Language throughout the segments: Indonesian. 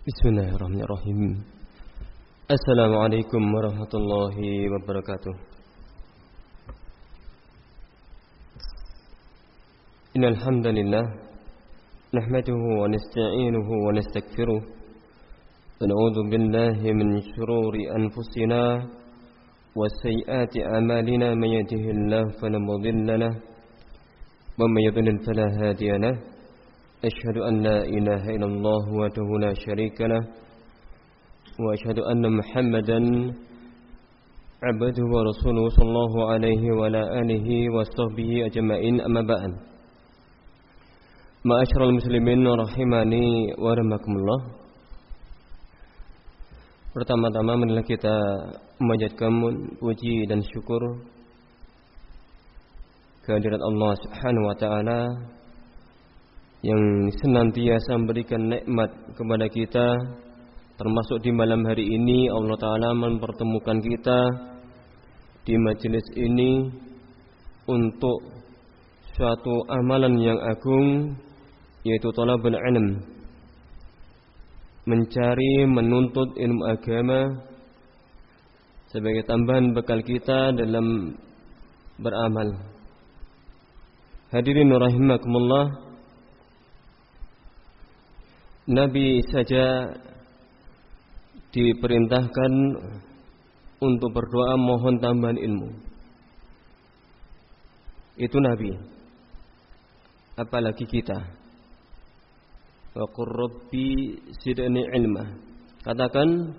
Bismillahirrahmanirrahim. Assalamualaikum warahmatullahi wabarakatuh. Innal hamdalillah nahmaduhu wa nasta'inuhu wa nastaghfiruh wa na'udzu billahi min shururi anfusina wa sayyiati a'malina may yahdihillahu fala mudilla lahu wa may yudlil fala hadiya lahu. أشهد أن لا إله إلا الله وحده لا شريك له وأشهد أن محمدا عبده ورسوله صلى الله عليه وعلى آله وصحبه أجمعين أما بعد Ma'asyiral muslimin rahimani wa rahimakumullah. Pertama-tama marilah kita memanjatkan puji dan syukur kehadirat Allah Subhanahu wa taala yang senantiasa memberikan nikmat kepada kita, termasuk di malam hari ini Allah Ta'ala mempertemukan kita di majelis ini untuk suatu amalan yang agung, yaitu thalabul ilm, mencari menuntut ilmu agama sebagai tambahan bekal kita dalam beramal. Hadirin rahimakumullah, Nabi saja diperintahkan untuk berdoa mohon tambahan ilmu. Itu Nabi. Apalagi kita. Wa qur rabbi zidni ilma. Katakan,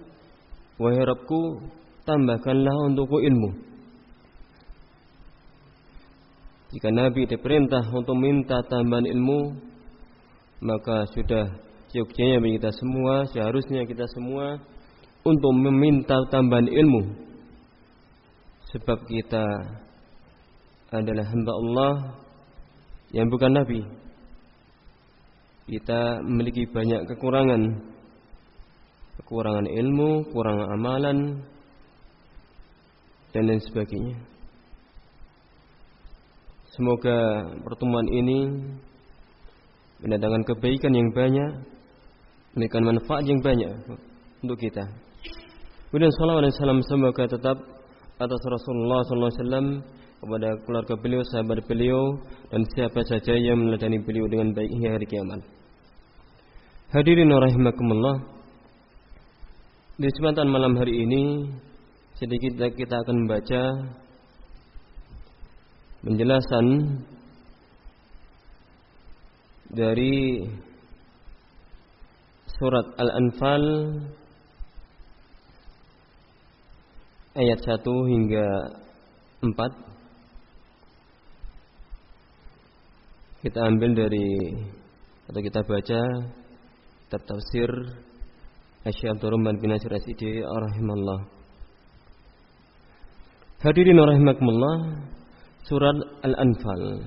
wahai Rabbku, tambahkanlah untukku ilmu. Jika Nabi diperintah untuk minta tambahan ilmu, maka sudah seyogyanya bagi kita semua, seharusnya kita semua untuk meminta tambahan ilmu. Sebab kita adalah hamba Allah yang bukan Nabi. Kita memiliki banyak kekurangan ilmu, kekurangan amalan, dan lain sebagainya. Semoga pertemuan ini mendatangkan kebaikan yang banyak, memberikan manfaat yang banyak untuk kita. Kemudian salawat dan salam semoga tetap atas Rasulullah SAW, kepada keluarga beliau, sahabat beliau, dan siapa saja yang meneladani beliau dengan baik hingga hari kiamat. Hadirin rahimakumullah, di kesempatan malam hari ini sedikit kita akan membaca penjelasan dari Surat Al-Anfal ayat 1 hingga 4. Kita ambil dari atau kita baca kitab tafsir Syekh Abdul Rahman bin Nasir As-Sa'di rahimahullah. Hadirin rahimakumullah, Surat Al-Anfal.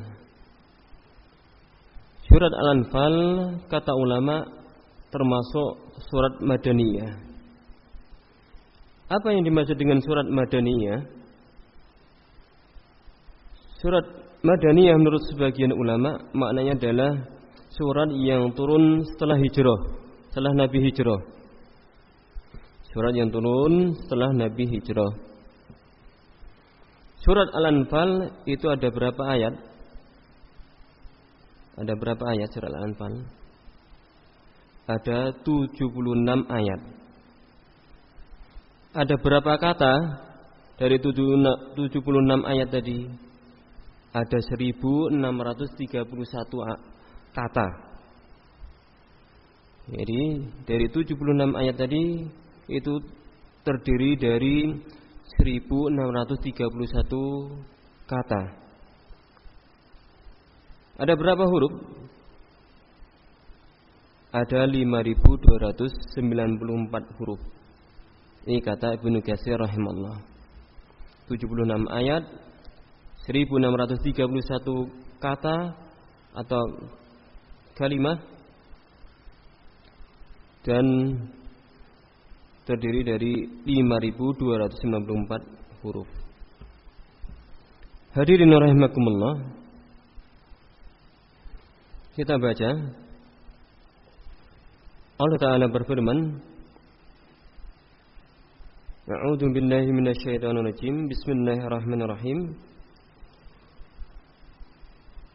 Surat Al-Anfal kata ulama termasuk surat Madaniyah. Apa yang dimaksud dengan surat Madaniyah? Surat Madaniyah menurut sebagian ulama maknanya adalah surat yang turun setelah hijrah, setelah Nabi hijrah. Surat yang turun setelah Nabi hijrah. Surat Al-Anfal itu ada berapa ayat? Ada berapa ayat surat Al-Anfal? Ada 76 ayat. Ada berapa kata dari 76 ayat tadi? Ada 1631 kata. Jadi dari 76 ayat tadi itu terdiri dari 1631 kata. Ada berapa huruf? Ada 5294 huruf. Ini kata Ibnu Katsir rahimahullah. 76 ayat, 1631 kata atau kalimat, dan terdiri dari 5294 huruf. Hadirin rahimakumullah, kita baca Allah Ta'ala berfirman, A'udzu billahi minasyaitonir rajim. Bismillahirrahmanirrahim.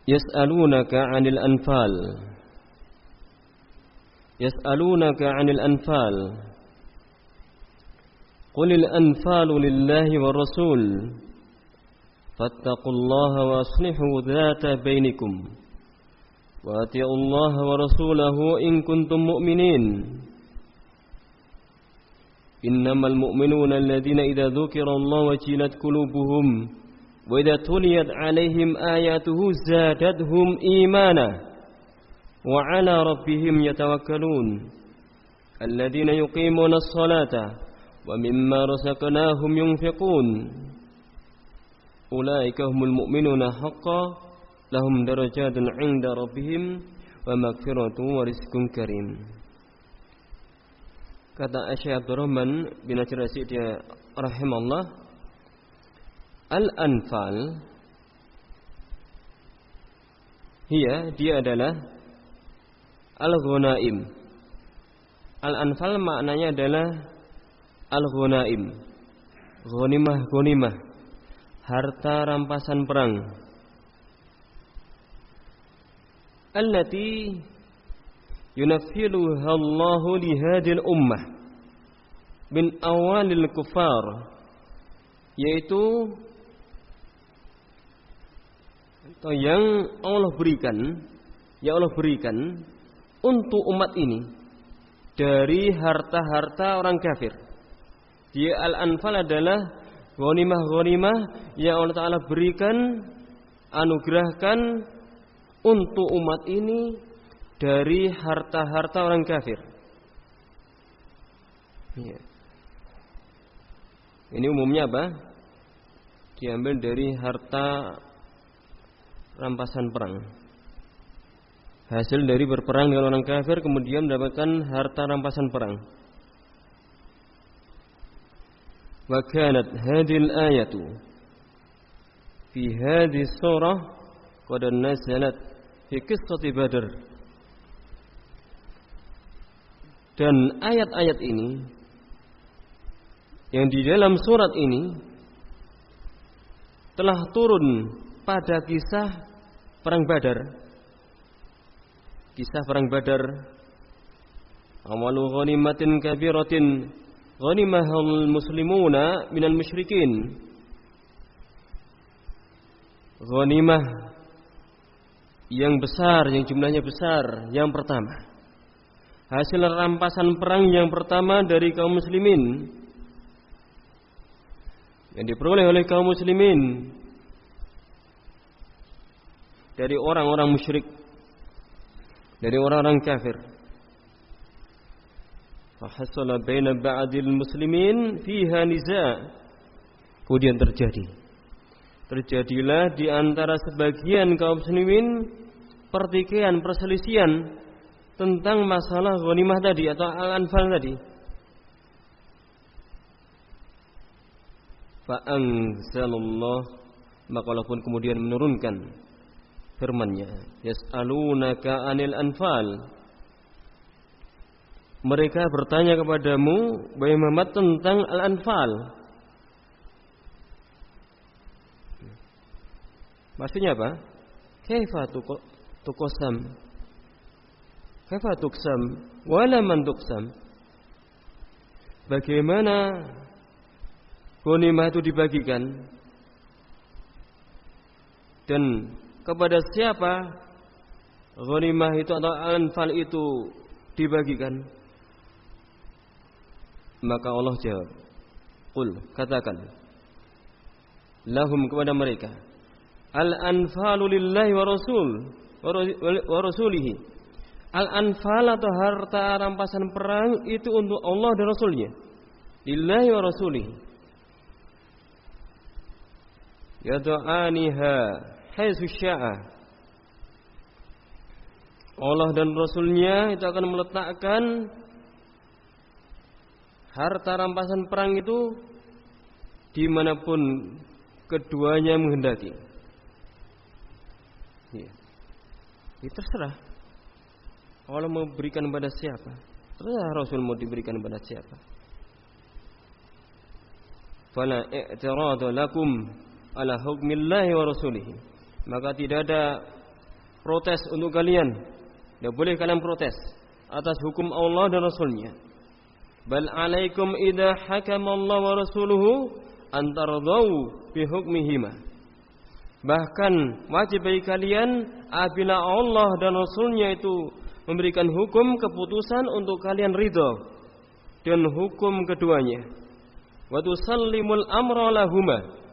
Yas'alunaka 'anil anfal. Yas'alunaka 'anil anfal. Qulil anfalu lillahi war rasul. Fattaqullaha wa aslihu dzata bainikum. Wa atiullaha wa rasulahu in kuntum mu'minin. Innamal mu'minuna alladhina idza dzukirallahu wajilat qulubuhum wa idza tuliyat 'alaihim ayatuhu zadatuhum imana wa 'ala rabbihim yatawakkalun. Alladhina yuqimuna as-salata wa mimma razaqnahum yunfiqun. Ulaika humul mu'minuna haqqan lahum darajatun 'inda rabbihim wa maghfiratun wa rizqun karim. Kata Syekh Abdurrahman bin Nasir As-Sa'di rahimahullah, Al-Anfal dia adalah Al-Ghanaim. Al-Anfal maknanya adalah Al-Ghanaim. Ghanimah, harta rampasan perang. Allati yunaffiluha Allahu li hadhihi ummah min awalil kufar, yaitu atau yang Allah berikan untuk umat ini dari harta-harta orang kafir. Dia Al-Anfal adalah ghanimah yang Allah Ta'ala berikan, anugerahkan untuk umat ini dari harta-harta orang kafir. Ya. Ini umumnya apa? Diambil dari harta rampasan perang. Hasil dari berperang dengan orang kafir, kemudian mendapatkan harta rampasan perang. Wa kanat hadhil ayatu fi hadhihi surah qad nazalat fi qissati Badr. Dan ayat-ayat ini yang di dalam surat ini telah turun pada kisah perang Badar. Kisah perang Badar. Awalu ghanimatin kabiratin ghanimahul muslimuna minal musyrikin. Ghanimah yang besar, yang jumlahnya besar, yang pertama. Hasil rampasan perang yang pertama dari kaum muslimin, yang diperoleh oleh kaum muslimin dari orang-orang musyrik, dari orang-orang kafir. Fahasala baina ba'dil muslimin fiha niza'. Kemudian terjadilah di antara sebagian kaum muslimin pertikaian, perselisihan tentang masalah ghanimah tadi atau al-anfal tadi. Fa'anzalallah, maka Allah pun kemudian menurunkan firman-Nya, yas'alunaka 'anil anfal. Mereka bertanya kepadamu, wahai Muhammad, tentang al-anfal. Maksudnya apa? Kaifa tuqsam? Kaifa tuqsam? Wala man tuqsam? Bagaimana ghanimah itu dibagikan? Dan kepada siapa ghanimah itu atau al-anfal itu dibagikan? Maka Allah jawab, qul, katakan, lahum, kepada mereka, al-anfalu lillahi wa rasulihi. Al-anfal atau harta rampasan perang itu untuk Allah dan Rasulnya. Lillahi wa rasulihi. Yad'aniha haitsu syaa. Allah dan Rasulnya itu akan meletakkan harta rampasan perang itu dimanapun keduanya menghendaki. Ya. Terserah Allah mau berikan pada siapa, Terserah Rasul mau diberikan kepada siapa. Fala i'tiradu lakum ala hukmillahi wa rasulihi. Maka tidak ada protes untuk kalian. Tidak boleh kalian protes atas hukum Allah dan Rasulnya. Bal alaikum idza hakama Allah wa rasuluhu an tardau bi hukmihima. Bahkan wajib bagi kalian apabila Allah dan Rasulnya itu memberikan hukum keputusan untuk kalian ridha dan hukum keduanya. Wa tusallimul amra lahuma.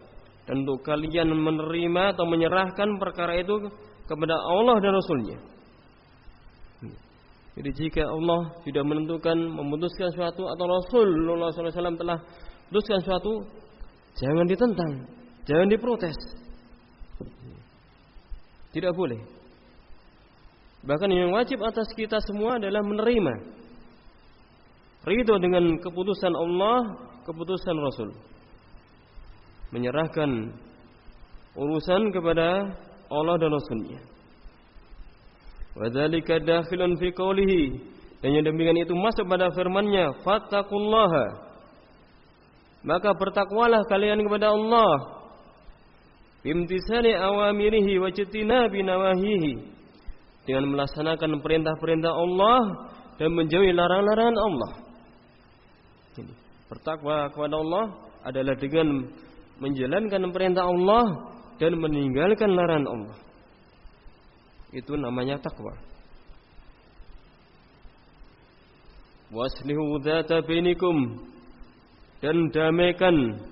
Dan untuk kalian menerima atau menyerahkan perkara itu kepada Allah dan Rasulnya. Jadi jika Allah sudah menentukan, memutuskan suatu atau Rasulullah SAW telah memutuskan suatu, jangan ditentang, jangan diprotes. Tidak boleh. Bahkan yang wajib atas kita semua adalah menerima, ridho dengan keputusan Allah, keputusan Rasul, menyerahkan urusan kepada Allah dan Rasulnya. Wadzalika dakhilun fi qoulihi, dan yang demikian itu masuk pada firman-Nya, fattaqullaha, maka bertakwalah kalian kepada Allah, bimtisali awamirihi wa jtinabi nawahihi, dengan melaksanakan perintah-perintah Allah dan menjauhi larangan-larangan Allah. Ini bertakwa kepada Allah adalah dengan menjalankan perintah Allah dan meninggalkan larangan Allah. Itu namanya takwa. Waslihu dzata bainikum, dan damaikan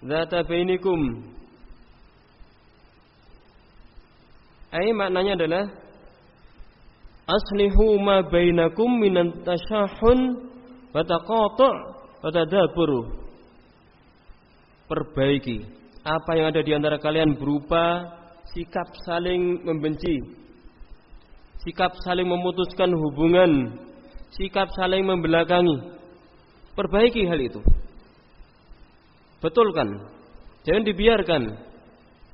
dzata bainikum. Maknanya adalah aslihu ma bainakum minan tasyahhun wa taqatu' wa tadabbur. Perbaiki apa yang ada di antara kalian berupa sikap saling membenci, sikap saling memutuskan hubungan, sikap saling membelakangi. Perbaiki hal itu. Betulkan. Jangan dibiarkan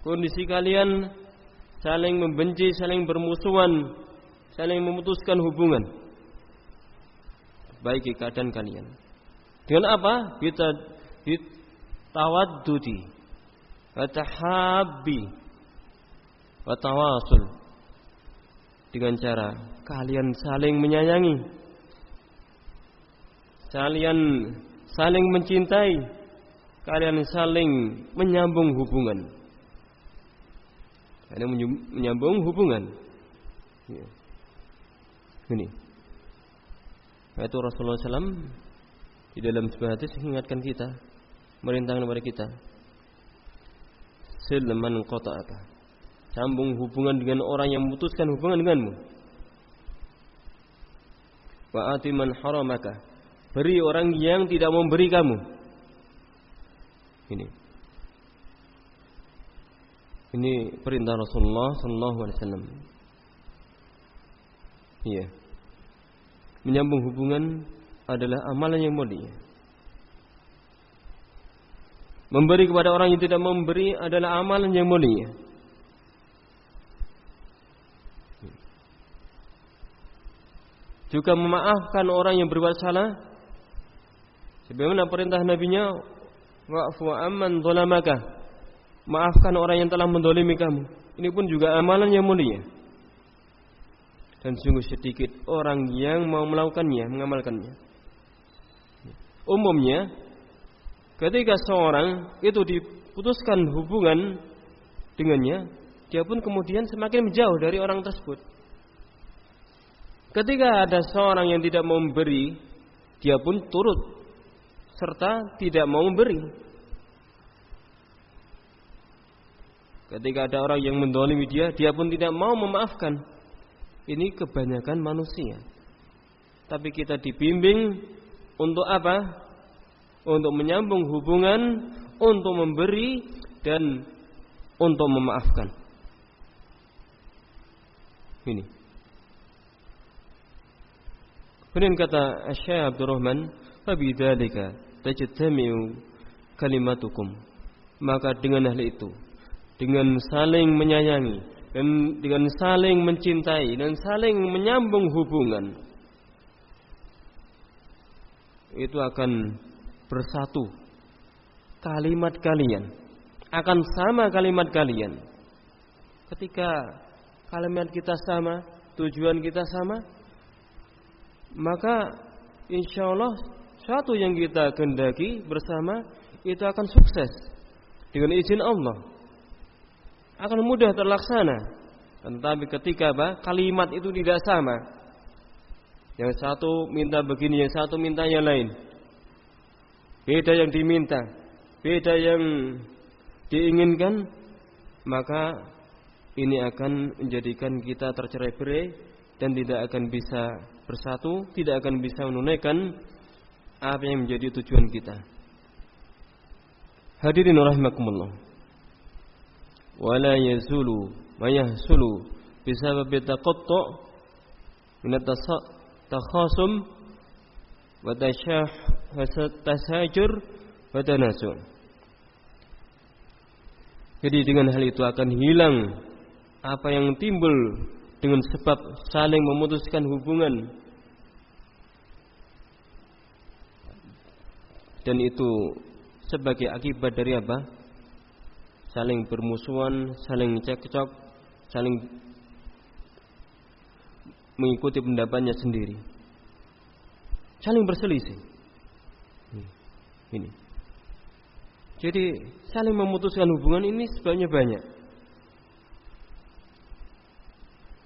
kondisi kalian saling membenci, saling bermusuhan, saling memutuskan hubungan. Perbaiki keadaan kalian. Dengan apa? Tawaddudi wa tahabbi wa tawasul, dengan cara kalian saling menyayangi, kalian saling mencintai, kalian saling menyambung hubungan. Kalian menyambung hubungan. Ini. Itu Rasulullah SAW di dalam sebuah hadis mengingatkan kita, merintahkan kepada kita, silman qata'aka, sambung hubungan dengan orang yang memutuskan hubungan denganmu. Wa ati man haramaka, beri orang yang tidak memberi kamu. Ini perintah Rasulullah sallallahu alaihi wasallam. Iya. Menyambung hubungan adalah amalan yang mulia. Memberi kepada orang yang tidak memberi adalah amalan yang mulia. Juga memaafkan orang yang berbuat salah, sebagaimana perintah Nabi-Nya, wa'fu amman zalamaka, maafkan orang yang telah mendolimi kamu. Ini pun juga amalan yang mulia. Dan sungguh sedikit orang yang mau melakukannya, mengamalkannya. Umumnya, ketika seorang itu diputuskan hubungan dengannya, dia pun kemudian semakin menjauh dari orang tersebut. Ketika ada seorang yang tidak mau memberi, dia pun turut serta tidak mau memberi. Ketika ada orang yang mendolimi dia, dia pun tidak mau memaafkan. Ini kebanyakan manusia. Tapi kita dibimbing untuk apa? Untuk menyambung hubungan, untuk memberi, dan untuk memaafkan. Ini. Kemudian kata Syekh Abdul Rahman, "Fabidzalika tajtami'u kalimatukum." Maka dengan hal itu, dengan saling menyayangi dan dengan saling mencintai dan saling menyambung hubungan, itu akan bersatu. Kalimat kalian akan sama kalimat kalian. Ketika kalimat kita sama, tujuan kita sama, maka insya Allah satu yang kita kehendaki bersama itu akan sukses dengan izin Allah, akan mudah terlaksana. Tetapi ketika kalimat itu tidak sama, yang satu minta begini, yang satu minta yang lain, beda yang diminta, beda yang diinginkan, maka ini akan menjadikan kita tercerai-berai dan tidak akan bisa bersatu, tidak akan bisa menunaikan apa yang menjadi tujuan kita. Hadirin rahimakumullah. Wala yazulu ma yahsulu bisabab taqattu' min at-takhasum wa tasajur wa tanasu'. Jadi dengan hal itu akan hilang apa yang timbul dengan sebab saling memutuskan hubungan, dan itu sebagai akibat dari apa? Saling bermusuhan, saling cekcok, saling mengikuti pendapatnya sendiri, saling berselisih. Ini. Jadi saling memutuskan hubungan ini sebabnya banyak.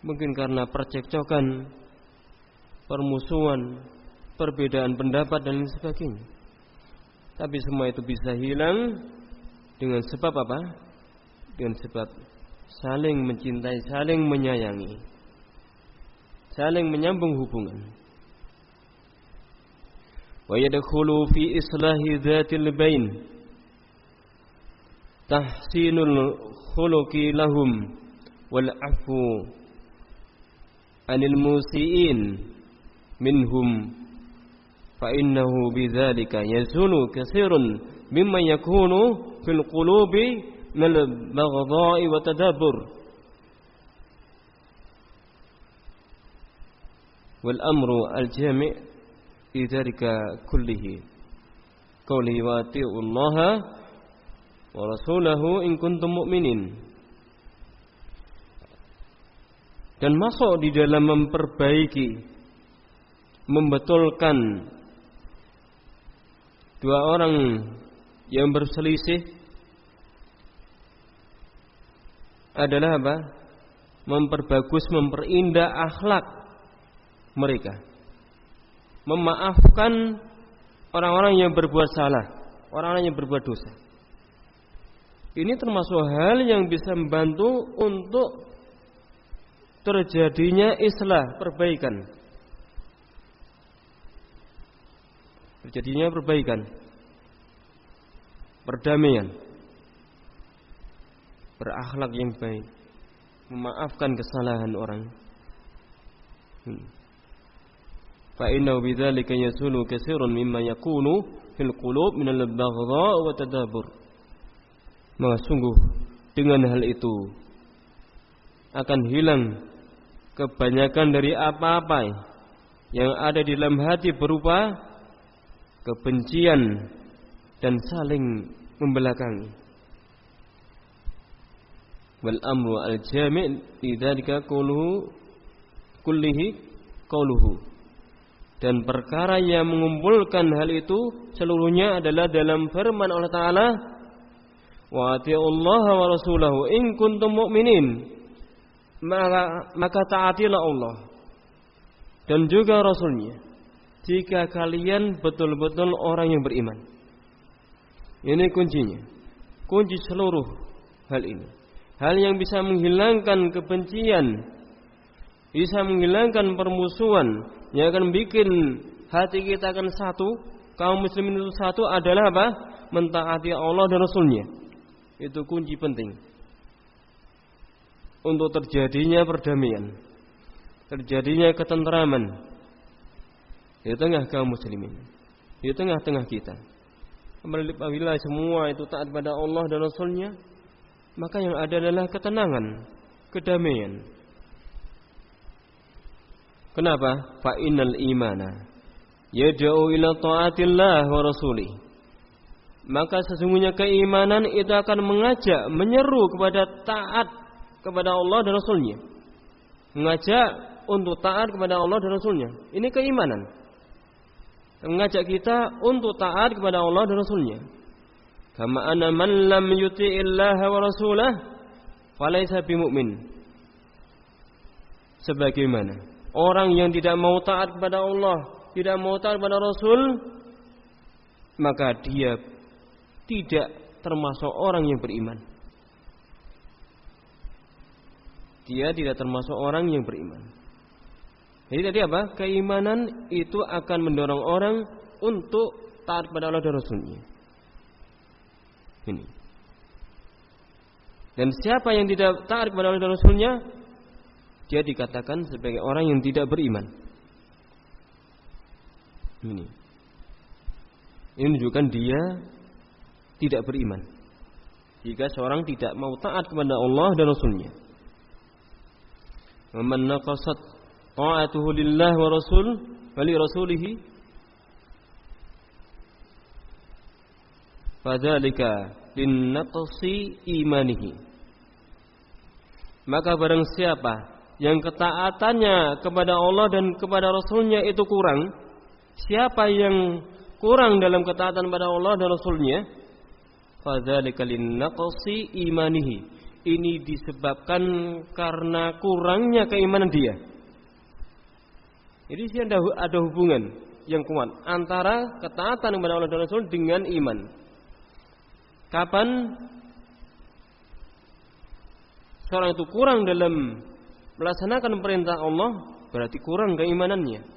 Mungkin karena percekcokan, permusuhan, perbedaan pendapat dan lain sebagainya. Tapi semua itu bisa hilang dengan sebab apa? Dengan sebab saling mencintai, saling menyayangi, saling menyambung hubungan. Wa yadkhulu fi islahi dzatil bain tahsinul khuluqi lahum wal afu anil musiin minhum fa innahu bidzalika yazulu katsirun mimma yakunu fil qulubi min al-baghdha'i wa tadabbur wal amru al-jami' fi dzalika kullihi qawli wa atiullaha wa rasulahu in kuntum mu'minin. Dan masuk di dalam memperbaiki, membetulkan dua orang yang berselisih adalah apa? Memperbagus, memperindah akhlak mereka, memaafkan orang-orang yang berbuat salah, orang-orang yang berbuat dosa. Ini termasuk hal yang bisa membantu untuk terjadinya islah, perbaikan. Terjadinya perbaikan, perdamaian, berakhlak yang baik, memaafkan kesalahan orang. Fa inna bidzalika yasulu katsirun mimma yakunu fil qulub min al-baghdha wa tadabbur. Maka sungguh dengan hal itu akan hilang kebanyakan dari apa-apa yang ada di dalam hati berupa kebencian dan saling membelakangi. Wal amru al-jami' lidzalika kullihi qauluhu. Dan perkara yang mengumpulkan hal itu seluruhnya adalah dalam firman Allah Ta'ala, wa atiullaha wa rasulahu in kuntum mu'minin. Maka taatilah Allah dan juga Rasulnya jika kalian betul-betul orang yang beriman. Ini kuncinya, kunci seluruh hal ini. Hal yang bisa menghilangkan kebencian, bisa menghilangkan permusuhan, yang akan bikin hati kita akan satu, kaum muslimin itu satu adalah apa? Mentaati Allah dan Rasulnya. Itu kunci penting untuk terjadinya perdamaian, terjadinya ketentraman di tengah kaum muslimin, di tengah-tengah kita. Apabila semua itu taat pada Allah dan Rasulnya, maka yang ada adalah ketenangan, kedamaian. Kenapa? Fa innal imana yad'u ila ta'atillah wa rasulih. Maka sesungguhnya keimanan itu akan mengajak, menyeru kepada taat kepada Allah dan Rasulnya. Mengajak untuk taat kepada Allah dan Rasulnya. Ini keimanan. Mengajak kita untuk taat kepada Allah dan Rasulnya. Kama anna man lam yuti'illaha wa rasulah falaysa bimu'min. Sebagaimana orang yang tidak mau taat kepada Allah, tidak mau taat kepada Rasul, maka dia tidak termasuk orang yang beriman. Dia tidak termasuk orang yang beriman. Jadi tadi apa? Keimanan itu akan mendorong orang untuk taat kepada Allah dan Rasulnya. Ini. Dan siapa yang tidak taat kepada Allah dan Rasulnya, dia dikatakan sebagai orang yang tidak beriman. Ini menunjukkan dia tidak beriman jika seorang tidak mau taat kepada Allah dan Rasulnya. Man naqasat ta'atuhu lillah wa li rasulih fadzalika linnaqsi imanihi. Maka barang siapa yang ketaatannya kepada Allah dan kepada Rasulnya itu kurang, siapa yang kurang dalam ketaatan pada Allah dan Rasulnya, fadzalika linnaqsi imanihi. Ini disebabkan karena kurangnya keimanan dia. Jadi sih ada hubungan yang kuat antara ketaatan kepada Allah dan Rasul dengan iman. Kapan seorang itu kurang dalam melaksanakan perintah Allah, berarti kurang keimanannya.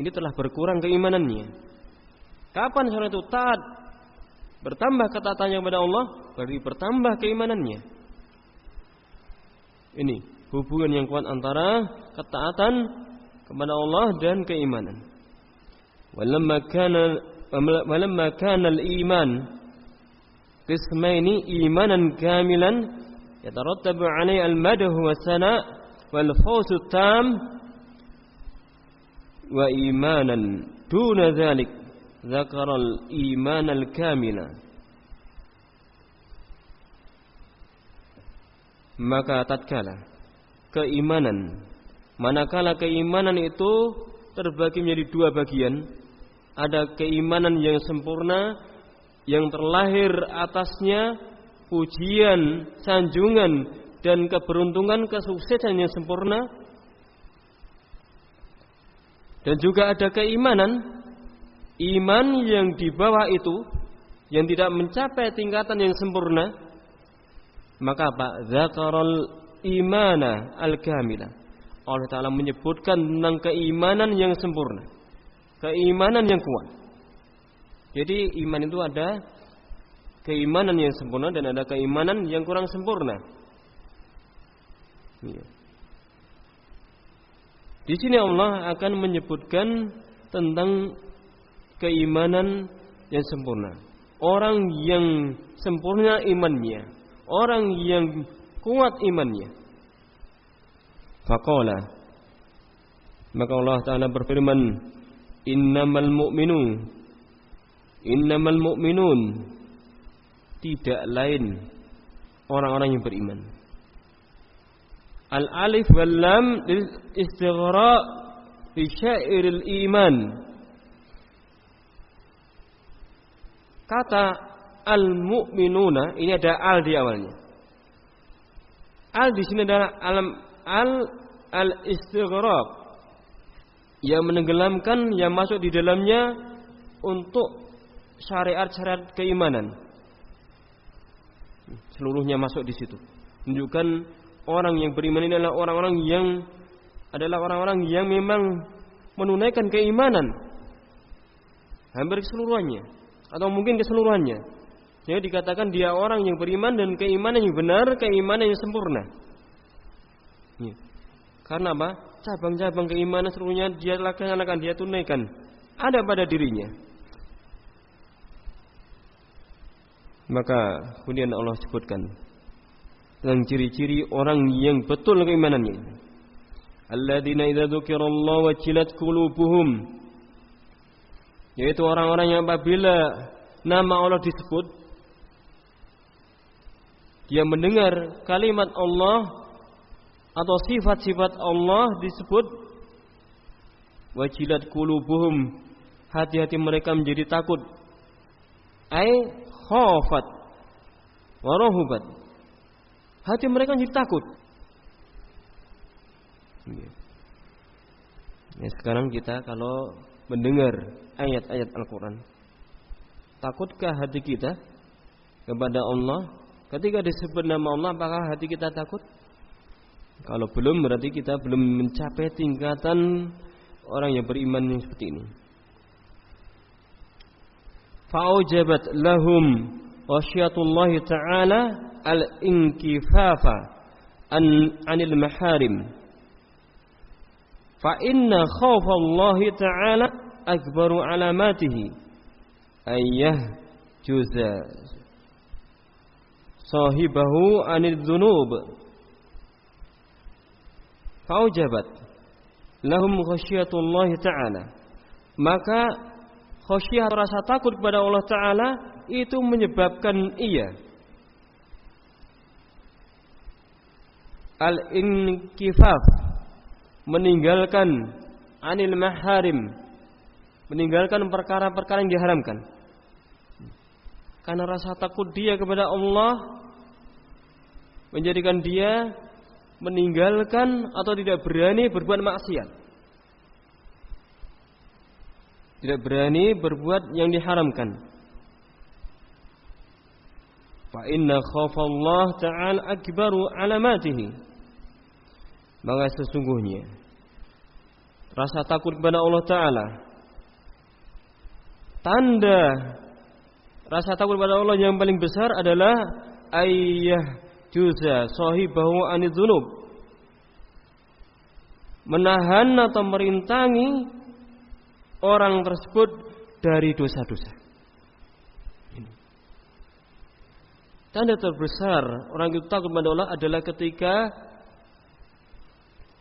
Ini telah berkurang keimanannya. Kapan seorang itu taat, bertambah ketaatannya kepada Allah, berarti bertambah keimanannya. Ini hubungan yang kuat antara ketaatan kepada Allah dan keimanan. Walamma kana al-iman qismaini imanan kamilan yatarattabu 'alaihi al-madhu wa sana' wal fawzu tam wa imanan duna dzalik dzakara al-iman al-kamila. Maka tatkala keimanan, manakala keimanan itu terbagi menjadi dua bagian, ada keimanan yang sempurna yang terlahir atasnya pujian, sanjungan dan keberuntungan, kesuksesan yang sempurna, dan juga ada keimanan iman yang di bawah itu yang tidak mencapai tingkatan yang sempurna. Maka apa? Dzakarul imana al-kamila. Allah Ta'ala menyebutkan tentang keimanan yang sempurna, keimanan yang kuat. Jadi iman itu ada keimanan yang sempurna dan ada keimanan yang kurang sempurna. Di sini Allah akan menyebutkan tentang keimanan yang sempurna. Orang yang sempurna imannya, orang yang kuat imannya. Faqala, maka Allah Ta'ala berfirman, innamal mu'minun, tidak lain orang-orang yang beriman. Al-alif wal lam lil istighraq fi syairil iman. Kata al-mu'minuna ini ada al di awalnya. Al di sini adalah al-istighraq, yang menenggelamkan, yang masuk di dalamnya untuk syariat-syariat keimanan. Seluruhnya masuk di situ. Menunjukkan orang yang beriman ini adalah orang-orang yang memang menunaikan keimanan hampir keseluruhannya atau mungkin keseluruhannya. Jadi dikatakan dia orang yang beriman dan keimanan yang benar, keimanan yang sempurna. Karena apa? Cabang-cabang keimanan seluruhnya dia laksanakan, dia tunaikan, ada pada dirinya. Maka kemudian Allah sebutkan tentang ciri-ciri orang yang betul keimanannya. alladzina idza dzukirallahu wajilat qulubuhum, yaitu orang-orang yang apabila nama Allah disebut, dia mendengar kalimat Allah atau sifat-sifat Allah disebut, wajilat qulubuhum, hati-hati mereka menjadi takut, ai khafat wa rahubat, hati mereka menjadi takut. Ya, sekarang kita kalau mendengar ayat-ayat Al-Quran, takutkah hati kita kepada Allah? Ketika disebut nama Allah, apakah hati kita takut? Kalau belum, berarti kita belum mencapai tingkatan orang yang beriman yang seperti ini. Fa'ujabat lahum khasyatullahi ta'ala al-inkifafa anil maharim. Fa inna khawfallahi ta'ala akbaru alamatihi ayyah juza sahibahu anil dhunub. Fa'ujabat lahum khasyatullahi ta'ala, maka khasyah, rasa takut kepada Allah Ta'ala itu menyebabkan ia al-inkifaf, meninggalkan anil maharim, meninggalkan perkara-perkara yang diharamkan. Karena rasa takut dia kepada Allah menjadikan dia meninggalkan atau tidak berani berbuat maksiat, tidak berani berbuat yang diharamkan. Fa inna khawfallah ta'ala akbaru alamatihi, maka sesungguhnya rasa takut kepada Allah Ta'ala, tanda rasa takut kepada Allah yang paling besar adalah ayyah juza sahibahu anidzunub, menahan atau merintangi orang tersebut dari dosa-dosa. Tanda terbesar orang itu takut kepada Allah adalah ketika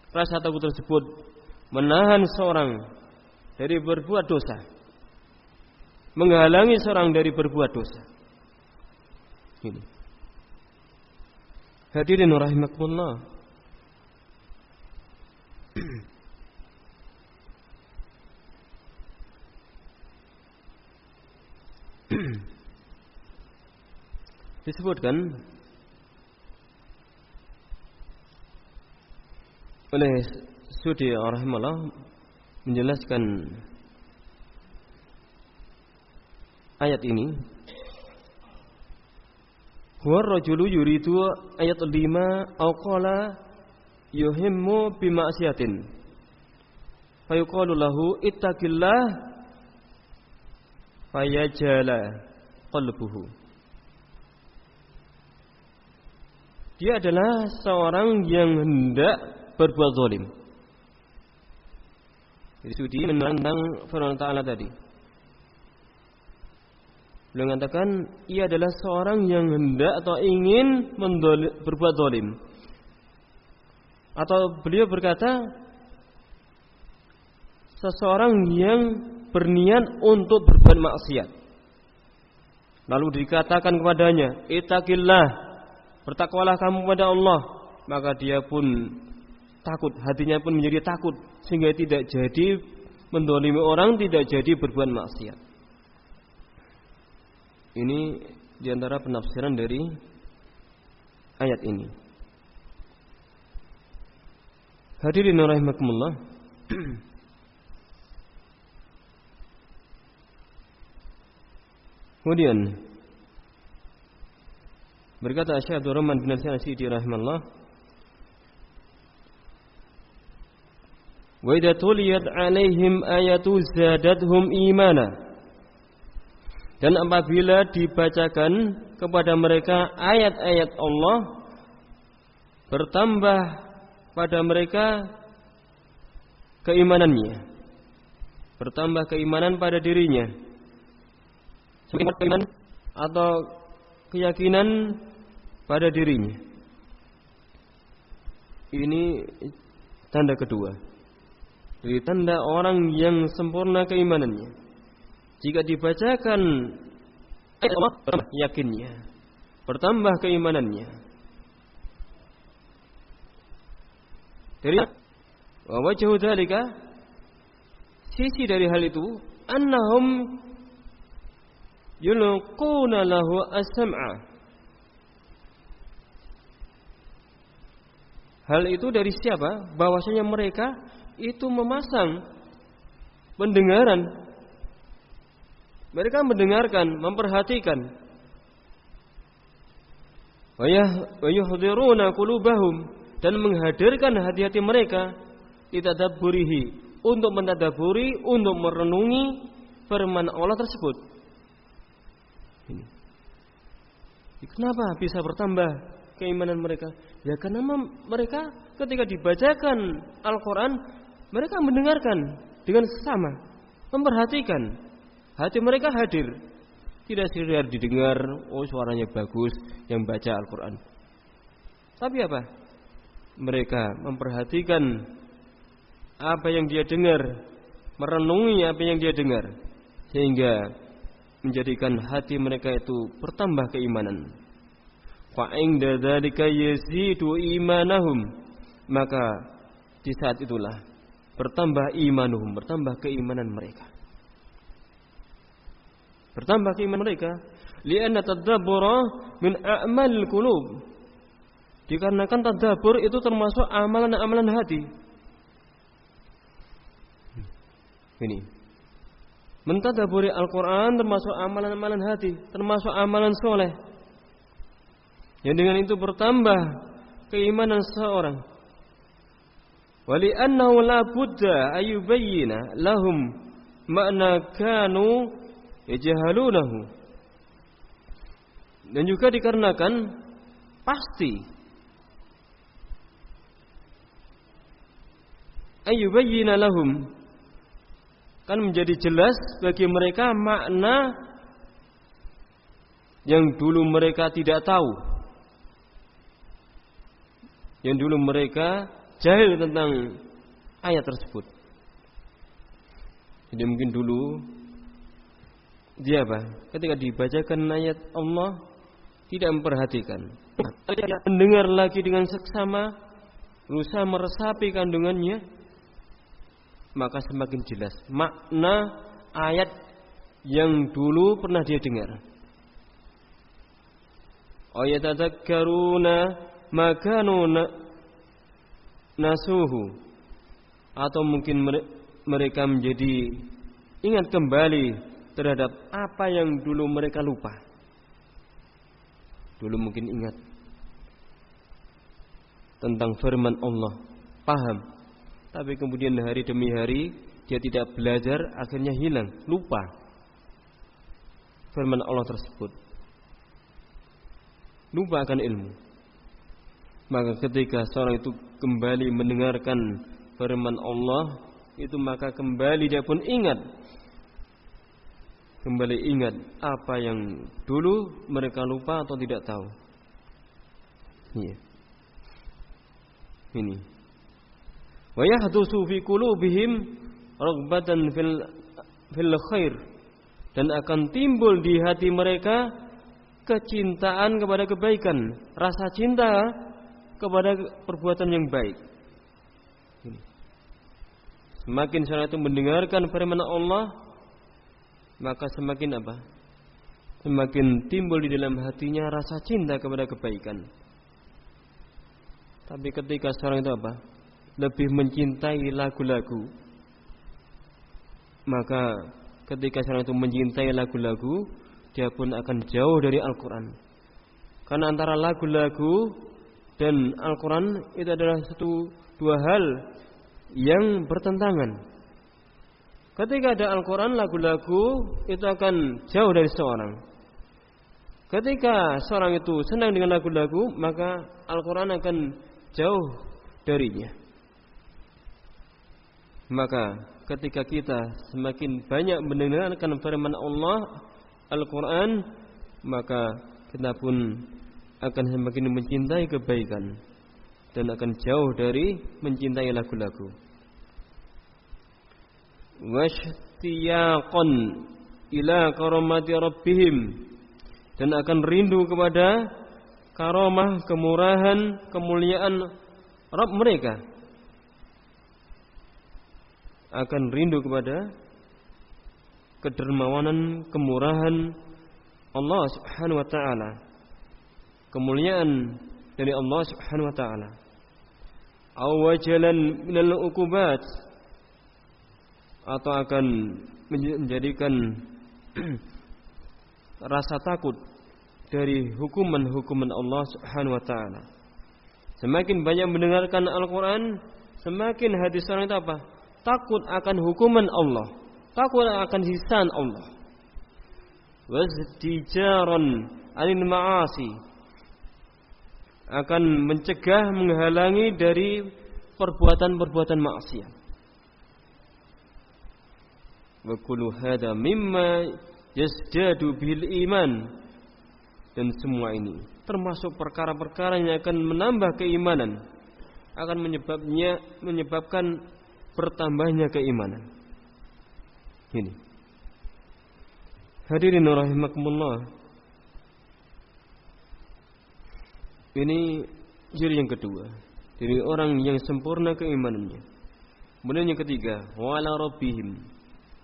rasa takut tersebut menahan seorang dari berbuat dosa, menghalangi seorang dari berbuat dosa. Ini. Hadirin rahimakumullah. Disebutkan oleh Sudi rahimahullah menjelaskan ayat ini, huwa rajulu yuridu ayat 5 au qala yuhimmu bima'siyatin fayuqalu lahu ittaqillah fayajala qalbuhu. Dia adalah seorang yang hendak berbuat zalim. Jadi Sudi menentang firman Ta'ala tadi. Beliau mengatakan ia adalah seorang yang hendak atau ingin berbuat zalim. Atau beliau berkata seseorang yang berniat untuk berbuat maksiat. Lalu dikatakan kepadanya, ittaqillah, bertakwalah kamu kepada Allah, maka dia pun takut, hatinya pun menjadi takut sehingga tidak jadi mendolimi orang, tidak jadi berbuat maksiat. Ini diantara penafsiran dari ayat ini. Hadirin rahimakumullah. Kemudian berkata Syekh Abdul Rahman bin Al-Sidi rahimahullah, wa idza tuliyat alaihim ayatu zadatuhum imana, dan apabila dibacakan kepada mereka ayat-ayat Allah, bertambah pada mereka keimanannya, bertambah keimanan pada dirinya, keimanan atau keyakinan pada dirinya. Ini tanda kedua. Jadi tanda orang yang sempurna keimanannya. Jika dibacakan ayat Allah, bertambah yakinnya, bertambah keimanannya. Dari wajhu dzalika, sisi dari hal itu, annahum yulquna lahu as-sam'a. Hal itu dari siapa? Bahwasanya mereka itu memasang pendengaran. Mereka mendengarkan, memperhatikan. Wa yuhdiruna qulubahum, dan menghadirkan hati-hati mereka litadabburihi, untuk mentadaburi, untuk merenungi firman Allah tersebut. Ini. Kenapa bisa bertambah keimanan mereka? Ya karena mereka ketika dibacakan Al-Quran, mereka mendengarkan dengan sesama, memperhatikan. Hati mereka hadir, tidak sekedar didengar, oh suaranya bagus yang baca Al-Quran. Tapi apa? Mereka memperhatikan apa yang dia dengar, merenungi apa yang dia dengar, sehingga menjadikan hati mereka itu bertambah keimanan. Fa inda dzalika yazidu imanahum, maka di saat itulah bertambah imanuhum, bertambah keimanan mereka. Bertambah keimanan mereka, li'anna tadabbura min a'malil qulub. Dikarenakan tadabbur itu termasuk amalan-amalan hati. Ini. Mentadabburi Al-Qur'an termasuk amalan-amalan hati, termasuk amalan soleh. Yang dengan itu bertambah keimanan seseorang. Wali'annahu la budda ayyubayyina lahum ma'na kanu yajhalunahu. Dan juga dikarenakan pasti ayyubayyina lahum, kan menjadi jelas bagi mereka makna yang dulu mereka tidak tahu, yang dulu mereka jahil tentang ayat tersebut. Jadi mungkin dulu dia apa? Ketika dibacakan ayat Allah tidak memperhatikan, mendengar lagi dengan seksama, berusaha meresapi kandungannya, maka semakin jelas makna ayat yang dulu pernah dia dengar. Ayatadzakkaruna ma kanu nasuhu, atau mungkin mereka menjadi ingat kembali terhadap apa yang dulu mereka lupa. Dulu mungkin ingat tentang firman Allah, paham, tapi kemudian hari demi hari dia tidak belajar, akhirnya hilang, lupa firman Allah tersebut, lupa akan ilmu. Maka ketika seorang itu kembali mendengarkan firman Allah itu, maka kembali dia pun ingat, kembali ingat apa yang dulu mereka lupa atau tidak tahu. Iya. Ini. Wa yahdusu fi qulubihim raghbatan fil khair, dan akan timbul di hati mereka kecintaan kepada kebaikan, rasa cinta kepada perbuatan yang baik. Ini. Semakin seorang itu mendengarkan firman Allah, maka semakin apa? Semakin timbul di dalam hatinya rasa cinta kepada kebaikan. Tapi ketika seorang itu apa? Lebih mencintai lagu-lagu, maka ketika seorang itu mencintai lagu-lagu, dia pun akan jauh dari Al-Quran. Karena antara lagu-lagu dan Al-Quran itu adalah dua hal yang bertentangan. Ketika ada Al-Quran, lagu-lagu itu akan jauh dari seorang. Ketika seorang itu senang dengan lagu-lagu, maka Al-Quran akan jauh darinya. Maka ketika kita semakin banyak mendengarkan firman Allah, Al-Quran, maka kita pun akan semakin mencintai kebaikan, dan akan jauh dari mencintai lagu-lagu. Washtiyaqan ila karamati rabbihim, dan akan rindu kepada karamah, kemurahan, kemuliaan Rabb mereka. Akan rindu kepada kedermawanan, kemurahan Allah Subhanahu wa taala, kemuliaan dari Allah Subhanahu wa taala. Aw wajalan minal uqubat, atau akan menjadikan rasa takut dari hukuman-hukuman Allah Subhanahu wa taala. Semakin banyak mendengarkan Al-Qur'an, semakin hati seorang itu apa? Takut akan hukuman Allah, takut akan siksaan Allah. Wazdijaran 'anil ma'asi, akan mencegah, menghalangi dari perbuatan-perbuatan maksiat. Wa kullu hadza mimma yazdadu bil iman, dan semua ini termasuk perkara-perkara yang akan menambah keimanan, akan menyebabkan bertambahnya keimanan. Ini hadirin rahimakumullah, ini ciri yang kedua dari orang yang sempurna keimanannya. Kemudian yang ketiga, wala rabbihim,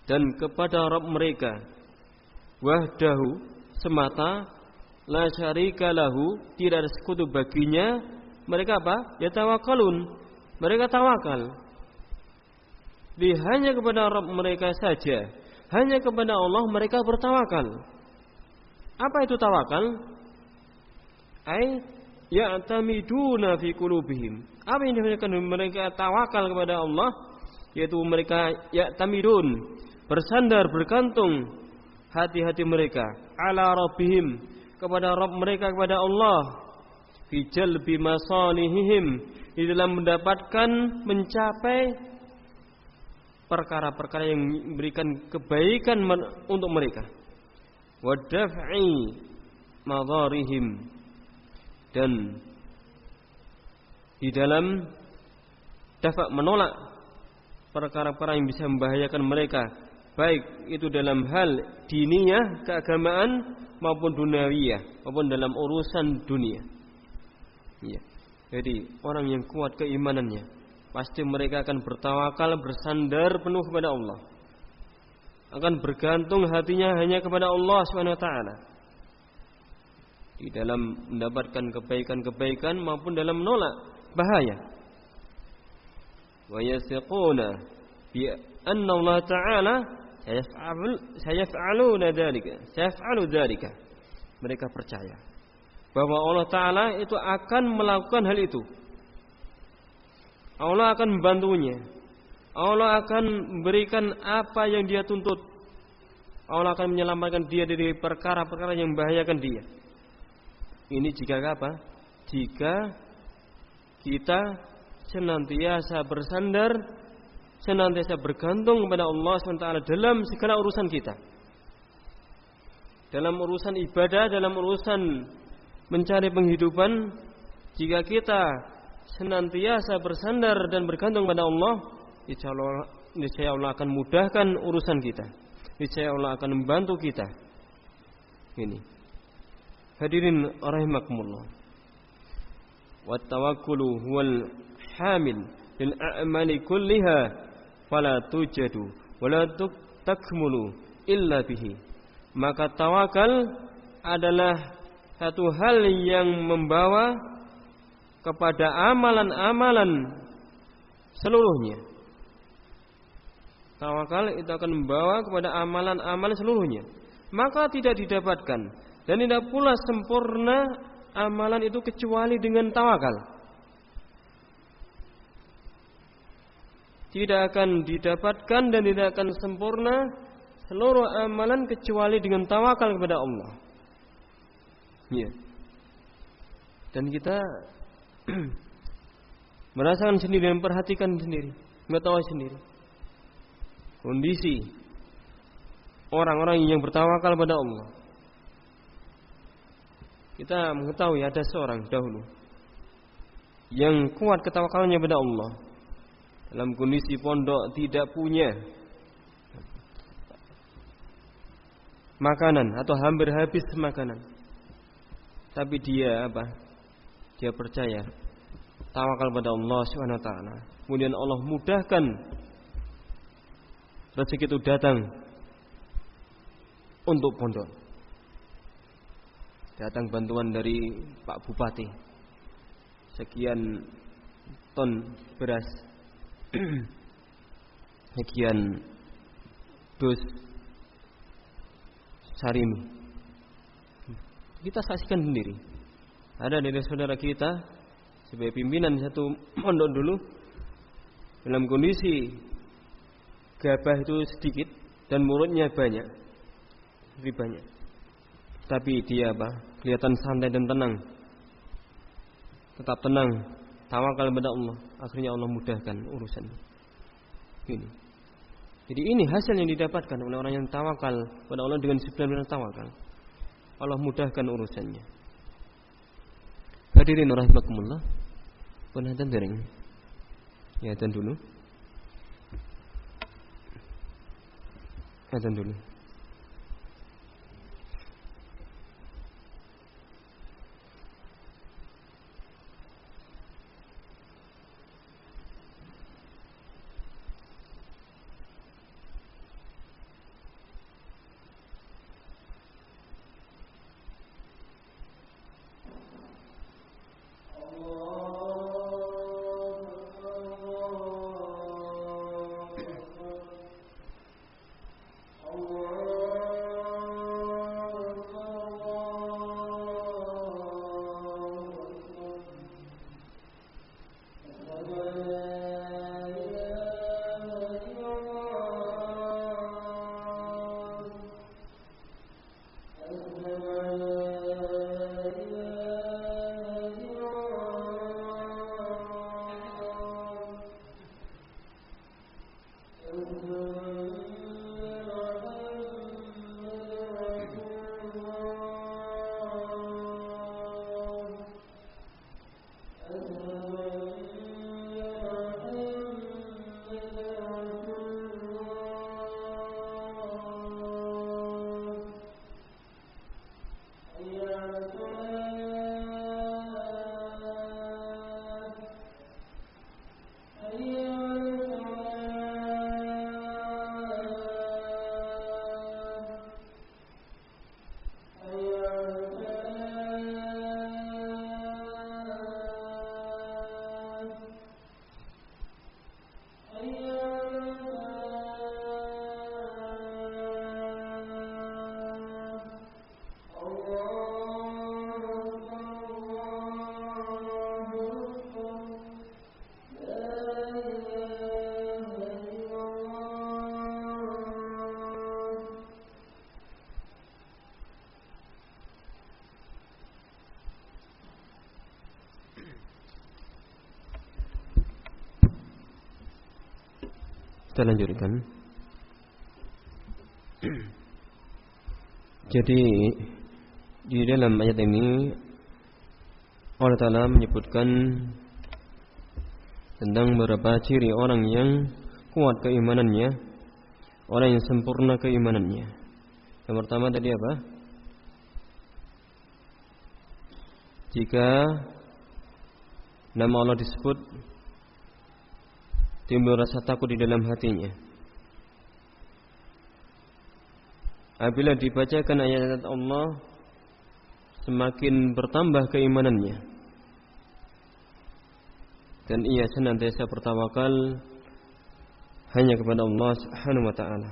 dan kepada Rabb mereka, wahdahu, semata, la syarika lahu, tidak ada sekutu baginya. Mereka apa? Yatawakkalun, mereka tawakal. Hanya kepada Rabb mereka saja, hanya kepada Allah mereka bertawakal. Apa itu tawakal? Ai ya'tamiduna fi qulubihim. Apa yang dimaksudkan mereka tawakal kepada Allah? Yaitu mereka ya'tamidun, bersandar, bergantung hati-hati mereka ala rabbihim, kepada Rabb mereka, kepada Allah, fi jalbi masalihihim, di dalam mendapatkan, mencapai perkara-perkara yang memberikan kebaikan untuk mereka, wa daf'i madharihim, dan di dalam dafa, menolak perkara-perkara yang bisa membahayakan mereka, baik itu dalam hal diniyah, keagamaan, maupun duniawiyah, maupun dalam urusan dunia. Ya. Jadi orang yang kuat keimanannya, pasti mereka akan bertawakal, bersandar penuh kepada Allah, akan bergantung hatinya hanya kepada Allah Subhanahu wa taala, di dalam mendapatkan kebaikan-kebaikan maupun dalam menolak bahaya. Wa yasiquna bi anna Allah taala sayaf'aluna dzalika. Mereka percaya bahwa Allah taala itu akan melakukan hal itu. Allah akan membantunya. Allah akan memberikan apa yang dia tuntut. Allah akan menyelamatkan dia dari perkara-perkara yang membahayakan dia. Ini jika apa? Jika kita senantiasa bersandar, senantiasa bergantung kepada Allah SWT dalam segala urusan kita, dalam urusan ibadah, dalam urusan mencari penghidupan. Jika kita senantiasa bersandar dan bergantung kepada Allah, niscaya Allah akan mudahkan urusan kita, niscaya Allah akan membantu kita. Ini hadirin rahimakumullah, wat tawakkulu huwal hamil lil a'mali kulliha fala tujadu wala takmulu illa bihi. Maka tawakal adalah satu hal yang membawa kepada amalan-amalan seluruhnya. Tawakal itu akan membawa kepada amalan-amalan seluruhnya. Maka tidak didapatkan dan tidak pula sempurna amalan itu kecuali dengan tawakal. Tidak akan didapatkan dan tidak akan sempurna seluruh amalan kecuali dengan tawakal kepada Allah. Ya. Dan kita merasakan sendiri dan perhatikan sendiri, mengetahui sendiri kondisi orang-orang yang bertawakal pada Allah. Kita mengetahui ada seorang dahulu yang kuat ketawakalannya pada Allah, dalam kondisi pondok tidak punya makanan atau hampir habis makanan, tapi dia apa? Dia percaya, tawakal pada Allah Subhanahu wa taala. Kemudian Allah mudahkan rezeki itu datang untuk pondok. Datang bantuan dari Pak Bupati, sekian ton beras, sekian dus sarimi. Kita saksikan sendiri. Ada dari saudara kita sebagai pimpinan satu pondok dulu, dalam kondisi gabah itu sedikit dan muridnya banyak, lebih banyak. Tapi dia apa? Kelihatan santai dan tenang. Tetap tenang, tawakal kepada Allah. Akhirnya Allah mudahkan urusan ini. Jadi ini hasil yang didapatkan oleh orang yang tawakal kepada Allah dengan sebenar-benar tawakal. Allah mudahkan urusannya. Hadirin rahimakumullah. Penonton daring. Ya, adzan dulu. Adzan dulu. Kita lanjutkan. Jadi di dalam ayat ini Allah Ta'ala menyebutkan tentang beberapa ciri orang yang kuat keimanannya, orang yang sempurna keimanannya. Yang pertama tadi apa? Jika nama Allah disebut, timbul rasa takut di dalam hatinya. Apabila dibacakan ayat-ayat Allah, semakin bertambah keimanannya, dan ia senantiasa bertawakal hanya kepada Allah Subhanahu wa taala.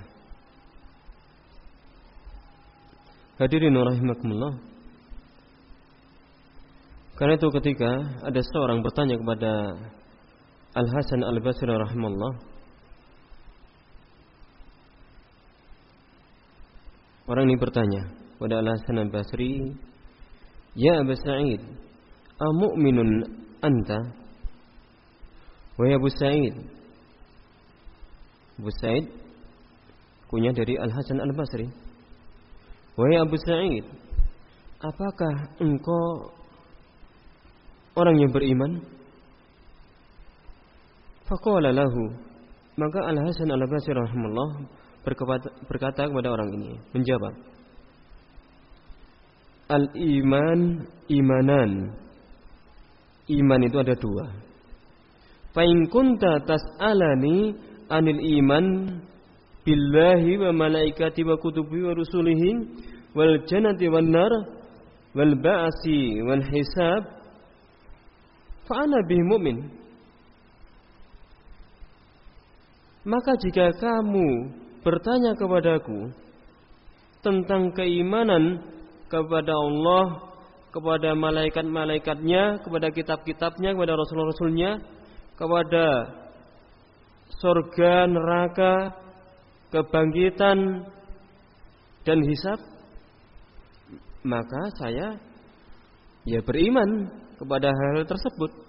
Hadirin rahimakumullah. Karena itu ketika ada seorang bertanya kepada Al-Hasan Al-Basri rahimahullah, orang ini bertanya kepada Al-Hasan Al-Basri, "Ya Abu Sa'id, amu'minun anta?" Wahai Abu Sa'id. Abu Sa'id kunyah dari Al-Hasan Al-Basri. Wahai Abu Sa'id, apakah engkau orang yang beriman? Faqala lahu, maka Al-Hasan Al-Basri rahimahullah berkata kepada orang ini, menjawab, al-iman imanan. Iman itu ada dua. Fa in kunta tas'alani anil iman billahi wa malaikati wa kutubi wa rusulihi wal jannati wan nar wal ba'si wal hisab fa ana bihi mu'min. Maka jika kamu bertanya kepadaku tentang keimanan kepada Allah, kepada malaikat-malaikatnya, kepada kitab-kitabnya, kepada rasul-rasulnya, kepada surga, neraka, kebangkitan dan hisab, maka saya beriman kepada hal tersebut.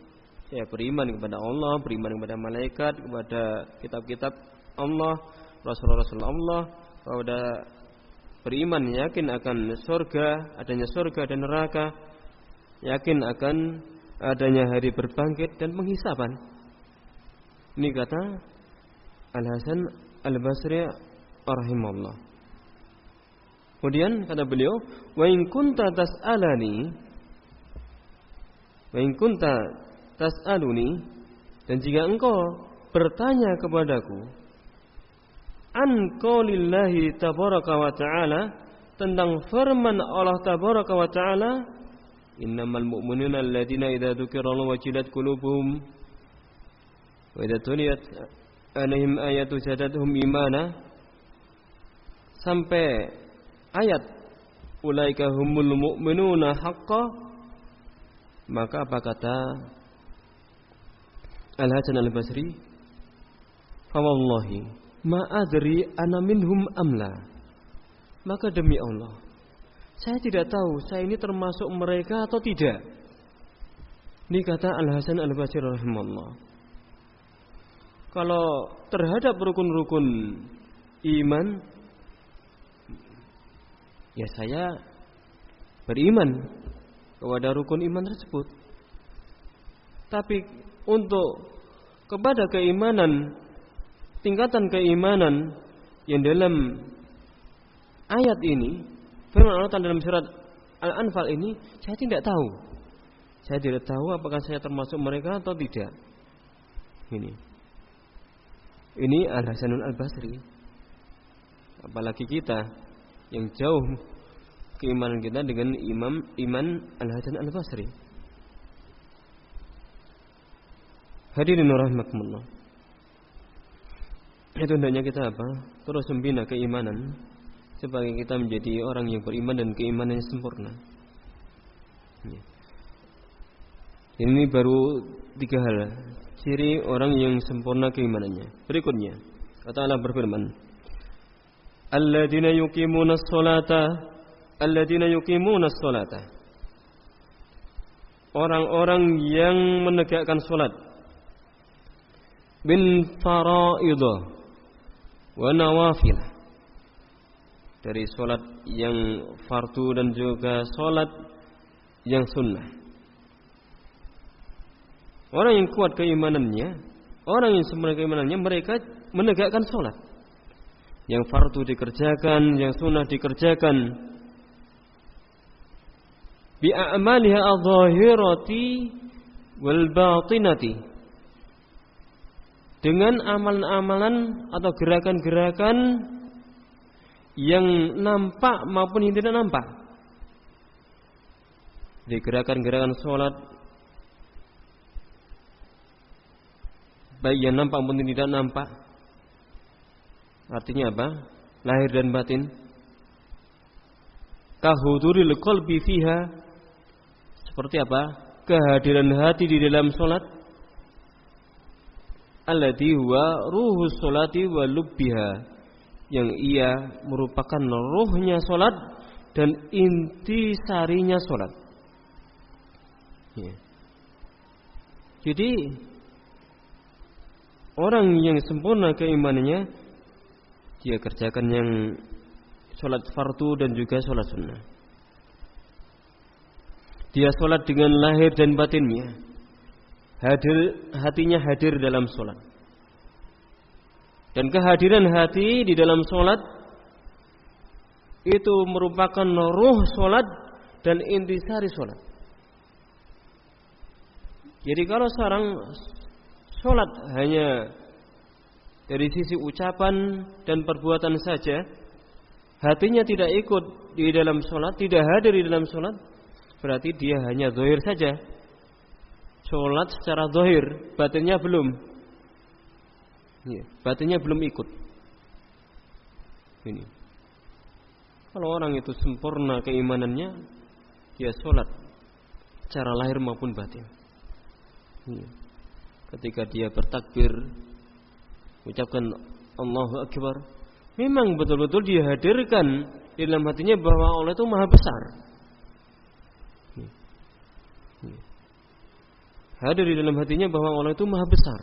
Saya beriman kepada Allah, beriman kepada malaikat, kepada kitab-kitab Allah, rasul-rasul Allah, kepada beriman, yakin akan surga, adanya surga dan neraka, yakin akan adanya hari berbangkit dan penghisaban. Ini kata Al-Hasan Al-Basri rahimahullah. Kemudian kata beliau, wa in kunta tas'aluni, dan jika engkau bertanya kepadaku an qaulillahi tabaraka wa ta'ala, tentang firman Allah tabaraka wa ta'ala, innamal mu'minuna alladziina idza dzukirallahu wajilat qulubuhum wa idza tuliyat alaihim ayatu zadatuhum imana, sampai ayat ulaika humul mu'minuna haqqan. Maka apa kata Al-Hasan Al-Basri? Fa wallahi ma adri ana minhum amla. Maka demi Allah, saya tidak tahu saya ini termasuk mereka atau tidak. Ini kata Al-Hasan Al-Basri rahimahullah. Kalau terhadap rukun-rukun iman, ya saya beriman kepada rukun iman tersebut. Tapi untuk kepada keimanan, tingkatan keimanan yang dalam ayat ini, firman Allah dalam surat Al-Anfal ini, saya tidak tahu. Saya tidak tahu apakah saya termasuk mereka atau tidak. Ini Al-Hasan Al-Basri. Apalagi kita yang jauh keimanan kita dengan iman Al-Hasan Al-Basri. Hadirin rahimakumullah. Itu hendaknya kita terus membina keimanan supaya kita menjadi orang yang beriman dan keimanannya sempurna. Ini baru 3 hal ciri orang yang sempurna keimanannya. Berikutnya, kata Allah berfirman, alladzina yuqimunas sholata. Orang-orang yang menegakkan salat, bin faraidah wa nawafil, dari salat yang fardu dan juga salat yang sunnah. Orang yang kuat keimanannya, orang yang sempurna keimanannya, mereka menegakkan salat. Yang fardu dikerjakan, yang sunnah dikerjakan. Bi a'maliha adh-dhahirati wal batinati, dengan amalan-amalan atau gerakan-gerakan yang nampak maupun yang tidak nampak. Di gerakan-gerakan salat, baik yang nampak maupun tidak nampak. Artinya apa? Lahir dan batin. Kahuduril qalbi fiha, seperti apa? Kehadiran hati di dalam salat. Alladhi huwa ruhus sholati wa lubbiha, yang ia merupakan ruhnya salat dan inti sarinya salat. Jadi orang yang sempurna keimanannya, dia kerjakan yang salat fardu dan juga salat sunnah. Dia salat dengan lahir dan batinnya. Hatinya hadir dalam salat. Dan kehadiran hati di dalam sholat itu merupakan ruh sholat dan intisari sholat. Jadi kalau seorang sholat hanya dari sisi ucapan dan perbuatan saja, hatinya tidak ikut di dalam sholat, tidak hadir di dalam sholat, berarti dia hanya zahir saja. Sholat secara zahir, batinnya belum. Batinnya belum ikut. Ini. Kalau orang itu sempurna keimanannya, dia sholat secara lahir maupun batin. Ketika dia bertakbir, ucapkan Allahu Akbar, memang betul-betul dia hadirkan di dalam hatinya bahwa Allah itu maha besar. Hadir di dalam hatinya bahwa Allah itu maha besar,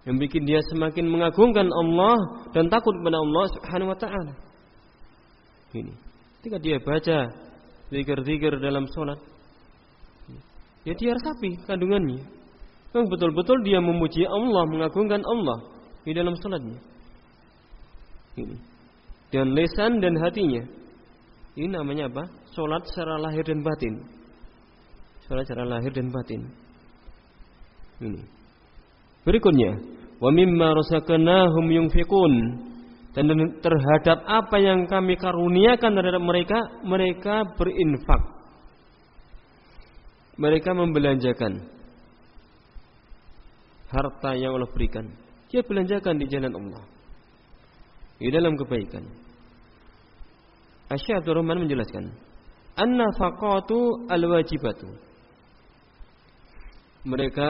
yang bikin dia semakin mengagungkan Allah dan takut kepada Allah Subhanahu wa ta'ala. Ini. Ketika dia baca zikir-zikir dalam sholat, ya dia resapi kandungannya. Memang betul-betul dia memuji Allah, mengagungkan Allah di dalam sholatnya. Ini. Dan lisan dan hatinya. Ini namanya apa? Sholat secara lahir dan batin. Sholat secara lahir dan batin. Ini. Berikutnya, wa mimma razaqnahum yunfiqun. Dan terhadap apa yang kami karuniakan terhadap mereka, mereka berinfak. Mereka membelanjakan harta yang Allah berikan. Dia belanjakan di jalan Allah, di dalam kebaikan. Asy-Syaikh Abdul Rahman menjelaskan, an-nafaqatu al-wajibatu. Mereka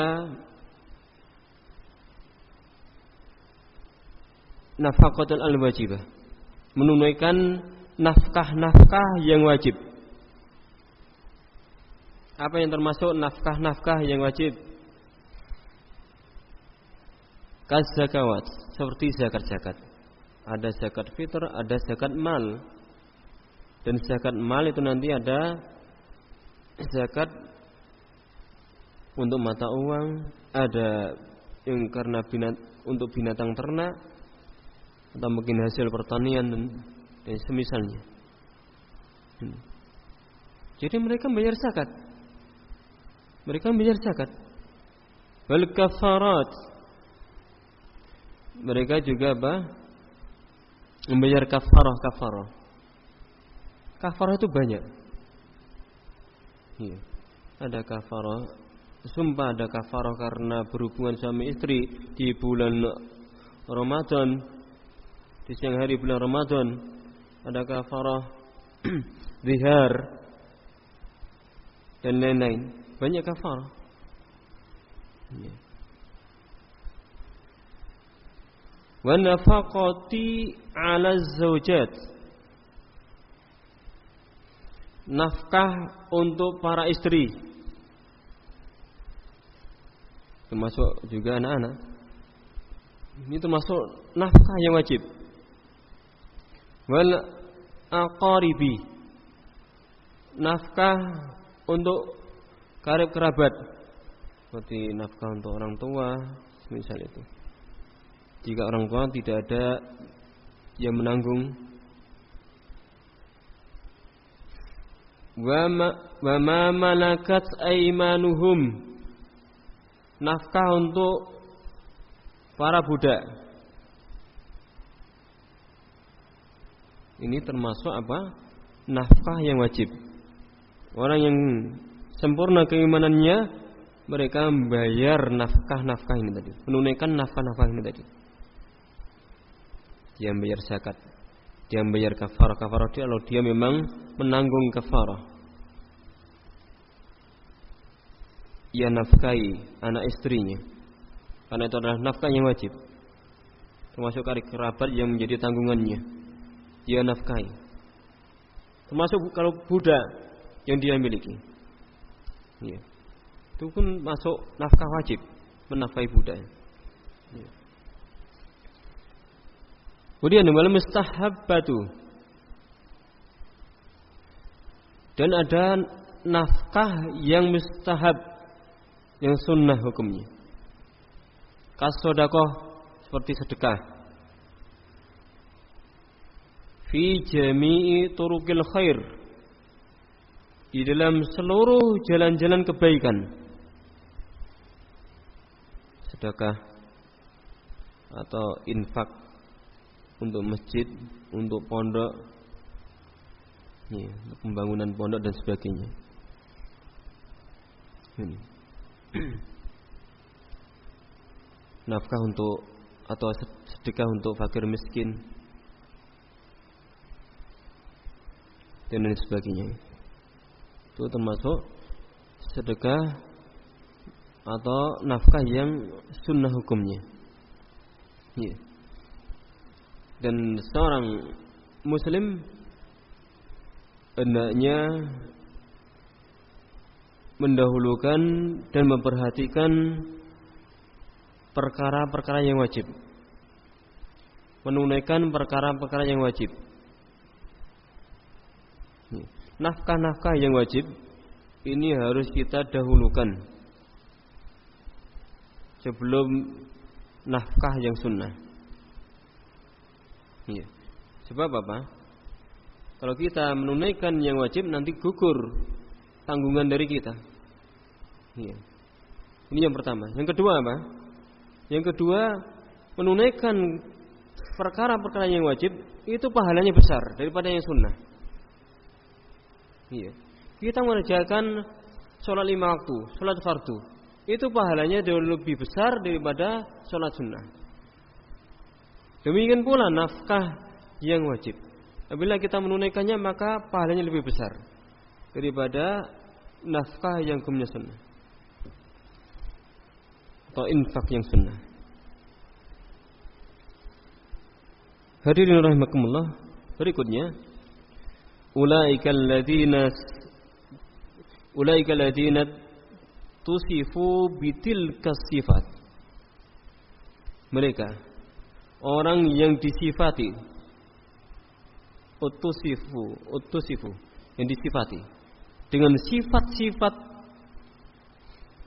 nafaqatul al-wajibah, menunaikan nafkah-nafkah yang wajib. Apa yang termasuk nafkah-nafkah yang wajib? Kaz-zakawat, seperti zakat-zakat. Ada zakat fitr, ada zakat mal. Dan zakat mal itu nanti ada zakat untuk mata uang, ada yang karena untuk binatang ternak, atau mungkin hasil pertanian dan semisalnya. Jadi mereka membayar zakat. Mereka membayar zakat. Wal kafarat. Mereka juga apa? Membayar kafarah. Kafarah itu banyak. Iya. Ada kafarah, sumpah, ada kafarah karena berhubungan suami istri di bulan Ramadan, di siang hari bulan Ramadan. Ada kafarah zihar dan lain-lain. Banyak kafarah. Iya. Wa nafaqati 'ala zaujat. Nafkah untuk para istri, termasuk juga anak-anak. Ini termasuk nafkah yang wajib. Wal aqaribi, nafkah untuk karib kerabat, seperti nafkah untuk orang tua, misal itu. Jika orang tua tidak ada yang menanggung. Wa ma malakat aimanuhum, nafkah untuk para budak. Ini termasuk apa? Nafkah yang wajib. Orang yang sempurna keimanannya, mereka membayar nafkah-nafkah ini tadi, menunaikan nafkah-nafkah ini tadi. Dia membayar zakat, dia membayar kafarah. Kafarah dia kalau dia memang menanggung kafarah. Ia nafkahi anak istrinya, karena itu adalah nafkah yang wajib. Termasuk karib kerabat yang menjadi tanggungannya, dia nafkahi. Termasuk kalau budak yang dia miliki, ya, itu pun masuk nafkah wajib, menafkahi budak. Ya. Kemudian wal mustahabbatu, dan ada nafkah yang mustahab, yang sunnah hukumnya. Kas sedekah seperti sedekah. Fi jami'i turuqil khair, di dalam seluruh jalan-jalan kebaikan. Sedekah atau infak untuk masjid, untuk pondok, untuk pembangunan pondok dan sebagainya. Nafkah untuk atau sedekah untuk fakir miskin dan lain sebagainya. Itu termasuk sedekah atau nafkah yang sunnah hukumnya. Dan seorang muslim hendaknya mendahulukan dan memperhatikan perkara-perkara yang wajib, menunaikan perkara-perkara yang wajib. Nafkah-nafkah yang wajib ini harus kita dahulukan sebelum nafkah yang sunnah. Sebab apa? Kalau kita menunaikan yang wajib, nanti gugur tanggungan dari kita. Ini yang pertama. Yang kedua apa? Yang kedua, menunaikan perkara-perkara yang wajib itu pahalanya besar daripada yang sunnah. Kita mengerjakan sholat 5 waktu, sholat fardu, itu pahalanya jauh lebih besar daripada sholat sunnah. Demikian pula nafkah yang wajib. Apabila kita menunaikannya, maka pahalanya lebih besar daripada nafkah yang hukumnya sunnah atau infak yang sunnah. Hadirin rahimakumullah, berikutnya ulaika alladziina tusifu bitilka sifat. Mereka orang yang disifati, utusifu yang disifati dengan sifat-sifat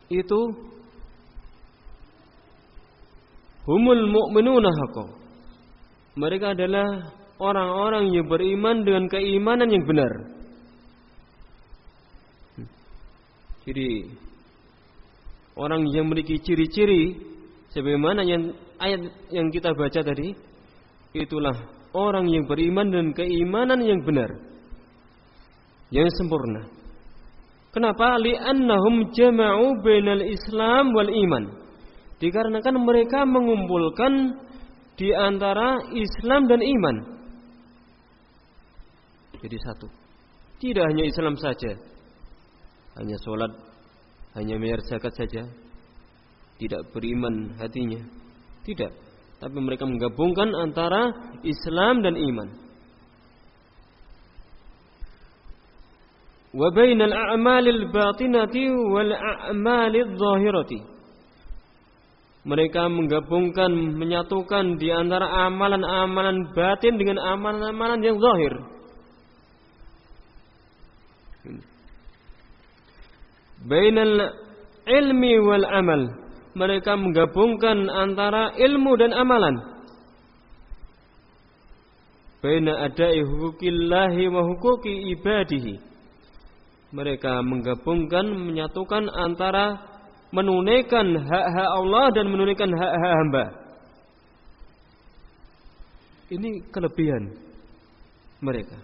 itu, humul mu'minuna haqqan. Mereka adalah orang-orang yang beriman dengan keimanan yang benar. Jadi orang yang memiliki ciri-ciri sebagaimana yang ayat yang kita baca tadi, itulah orang yang beriman dengan keimanan yang benar, yang sempurna. Kenapa? Li'annahum jama'u bainal Islam wal iman. Dikarenakan mereka mengumpulkan di antara Islam dan iman. Jadi satu. Tidak hanya Islam saja, hanya sholat, hanya bayar zakat saja, tidak beriman hatinya. Tidak. Tapi mereka menggabungkan antara Islam dan iman. Wa bainal a'malil batinati wal a'malidh dhahirati. Mereka menggabungkan, menyatukan di antara amalan-amalan batin dengan amalan-amalan yang zahir. Bainal ilmi wal amal. Mereka menggabungkan antara ilmu dan amalan. Baina adai huquqillahi wa huquqi ibadihi. Mereka menggabungkan, menyatukan antara menunaikan hak-hak Allah dan menunaikan hak-hak hamba. Ini kelebihan mereka.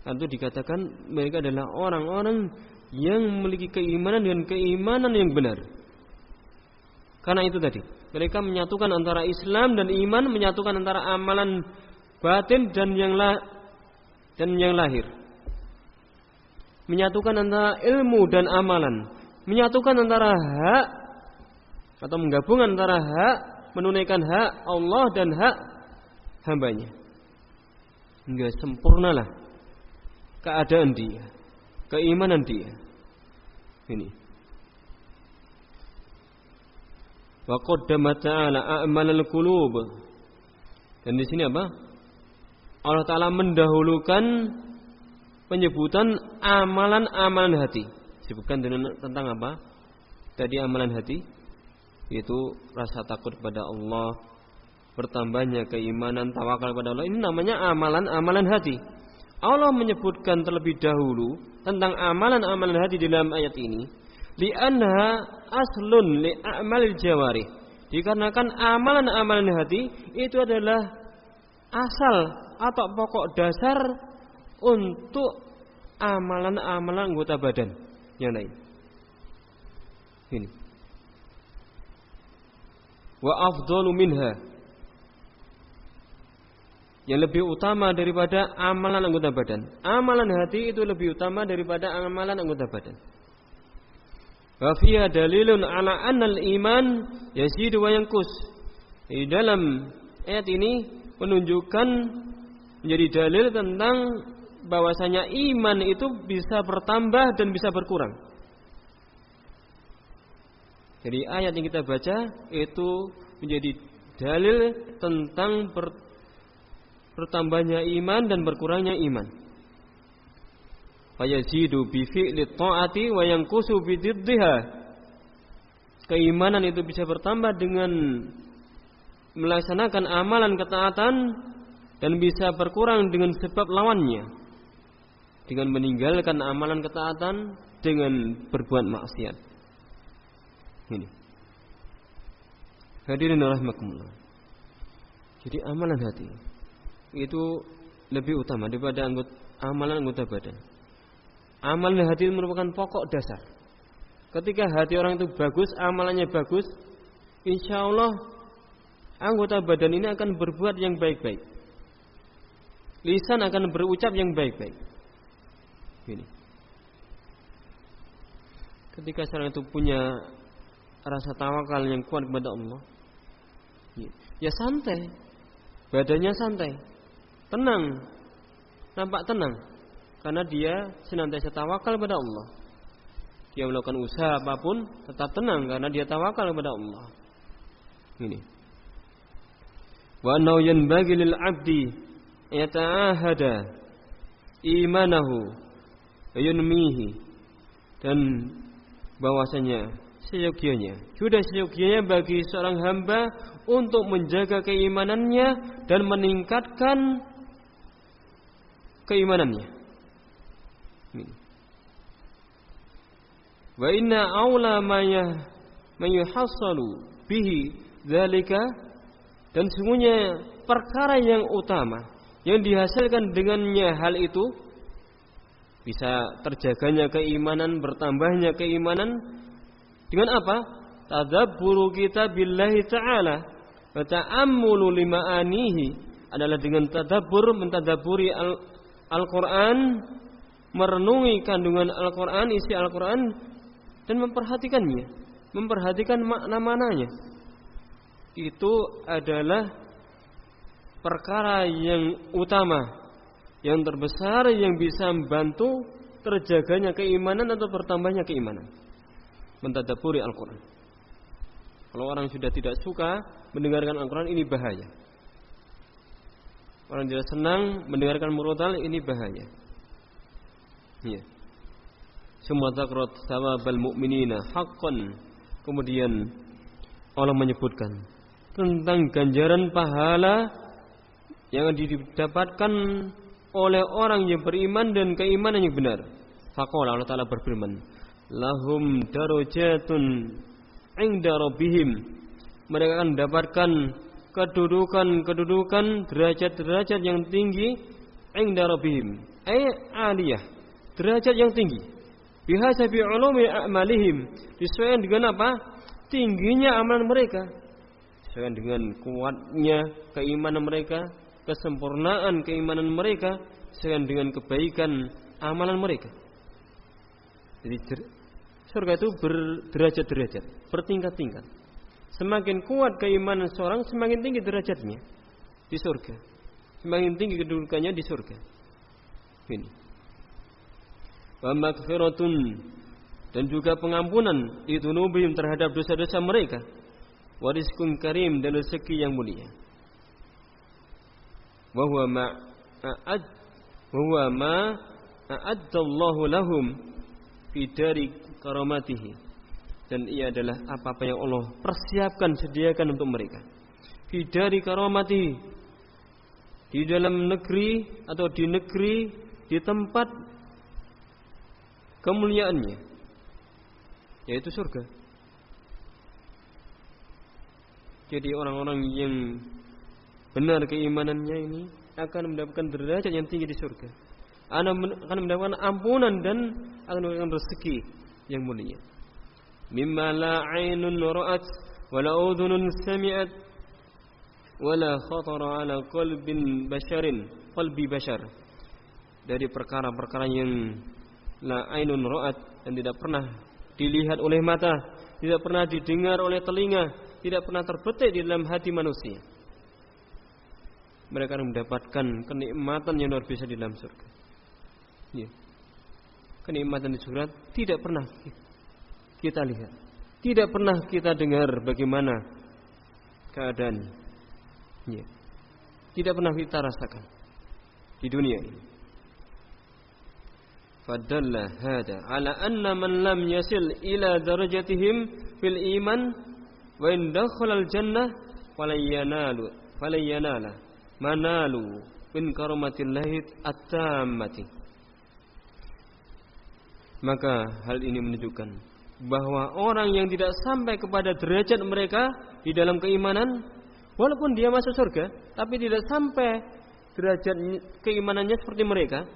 Tentu dikatakan mereka adalah orang-orang yang memiliki keimanan dengan keimanan yang benar. Karena itu tadi, mereka menyatukan antara Islam dan iman, menyatukan antara amalan batin dan yang lahir. Menyatukan antara ilmu dan amalan, menyatukan antara hak atau menggabungkan antara hak, menunaikan hak Allah dan hak hambanya. Hingga sempurnalah keadaan dia, keimanan dia. Ini. Wa qaddama ta'ala a'malal qulub. Dan di sini apa? Allah Ta'ala mendahulukan penyebutan amalan-amalan hati. Disebutkan tentang apa? Tadi amalan hati. Itu rasa takut kepada Allah, bertambahnya keimanan, tawakal kepada Allah. Ini namanya amalan-amalan hati. Allah menyebutkan terlebih dahulu tentang amalan-amalan hati dalam ayat ini. Li'anha aslun li'amalil jawarih. Dikarenakan amalan-amalan hati itu adalah asal atau pokok dasar untuk amalan-amalan anggota badan yang lain. Ini. Wa afdalu minha, yang lebih utama daripada amalan anggota badan. Amalan hati itu lebih utama daripada amalan anggota badan. Wa fiha dalilun ala annal iman yazidu wa yanqus. Di dalam ayat ini menunjukkan, menjadi dalil tentang bahwasanya iman itu bisa bertambah dan bisa berkurang. Jadi ayat yang kita baca itu menjadi dalil tentang bertambahnya iman dan berkurangnya iman. Fayazidu bi fi'li ta'ati wa yanqusu bi diddiha. Keimanan itu bisa bertambah dengan melaksanakan amalan ketaatan dan bisa berkurang dengan sebab lawannya, dengan meninggalkan amalan ketaatan dengan berbuat maksiat. Ini. Hadirin rahimakumullah. Jadi amalan hati itu lebih utama daripada amalan anggota badan. Amalan hati merupakan pokok dasar. Ketika hati orang itu bagus, amalannya bagus, insya Allah anggota badan ini akan berbuat yang baik-baik. Lisan akan berucap yang baik-baik. Ini. Ketika seorang itu punya rasa tawakal yang kuat kepada Allah, ya santai, badannya santai, tenang, nampak tenang. Karena dia senantiasa tawakal kepada Allah. Dia melakukan usaha apapun tetap tenang karena dia tawakal kepada Allah. Ini. Wa annahu yanbaghi lil 'abdi yata'ahada imanahu wa yunmihi, dan bahwasanya sudah seyogyanya bagi seorang hamba untuk menjaga keimanannya dan meningkatkan keimanannya. Wa inna aula ma yuhassalu bihi dzalika, dan sungguhnya perkara yang utama yang dihasilkan dengannya hal itu, bisa terjaganya keimanan, bertambahnya keimanan, dengan apa? Tadabburu kitabillahi ta'ala wa ta'ammulu lima'anihi, adalah dengan tadabbur, mentadabburi Al-Quran, merenungi kandungan Al-Quran, isi Al-Quran, dan memperhatikannya, memperhatikan makna-maknanya. Itu adalah perkara yang utama, yang terbesar, yang bisa membantu terjaganya keimanan atau bertambahnya keimanan. Mentadabburi Al-Quran. Kalau orang sudah tidak suka mendengarkan Al-Quran, ini bahaya. Orang tidak senang mendengarkan murotal, ini bahaya. Ya. Summa dzakrat tsawabal mu'minina haqqan. Kemudian Allah menyebutkan tentang ganjaran pahala yang didapatkan oleh orang yang beriman dan keimanan yang benar. Faqala, Allah Ta'ala berfirman, lahum darajatun 'inda rabbihim. Mereka akan mendapatkan kedudukan, derajat-derajat yang tinggi 'inda rabbihim. Aliyah, derajat yang tinggi. Bihasabi ulumi a'malihim, disesuaikan dengan apa? Tingginya amalan mereka. Disesuaikan dengan kuatnya keimanan mereka, kesempurnaan keimanan mereka, disesuaikan dengan kebaikan amalan mereka. Jadi surga itu berderajat-derajat, bertingkat-tingkat. Semakin kuat keimanan seorang, semakin tinggi derajatnya di surga. Semakin tinggi kedudukannya di surga. Ini. Wa maghfiratun, dan juga pengampunan lidunubihim, terhadap dosa-dosa mereka. Wa rizqun karim, dan rezeki yang mulia. Wa huwa ma a'addallahu lahum fi dari karamatihi, dan ia adalah apa-apa yang Allah persiapkan, sediakan untuk mereka. Fi dari karamati, di dalam negeri atau di negeri, di tempat kemuliaannya, yaitu surga. Jadi orang-orang yang benar keimanannya ini akan mendapatkan derajat yang tinggi di surga, akan mendapatkan ampunan dan akan mendapatkan rezeki yang mulia. Mimma la 'ainun ra'at wa la udhunun sami'at wa la khatara 'ala qalbi bashar. Dari perkara-perkara yang la 'ainun ra'at, yang tidak pernah dilihat oleh mata, tidak pernah didengar oleh telinga, tidak pernah terbetik di dalam hati manusia. Mereka akan mendapatkan kenikmatan yang luar biasa di dalam surga. Ya. Kenikmatan di surga tidak pernah kita lihat, tidak pernah kita dengar bagaimana keadaannya. Ya. Tidak pernah kita rasakan di dunia ini. Fadalla hada ala anna man lam yasil ila darajatihim fil iman wa in dakhala al jannah falayanala manalu min karomatillahi at-tammati. Maka hal ini menunjukkan bahwa orang yang tidak sampai kepada derajat mereka di dalam keimanan, walaupun dia masuk surga, tapi tidak sampai derajat keimanannya seperti mereka,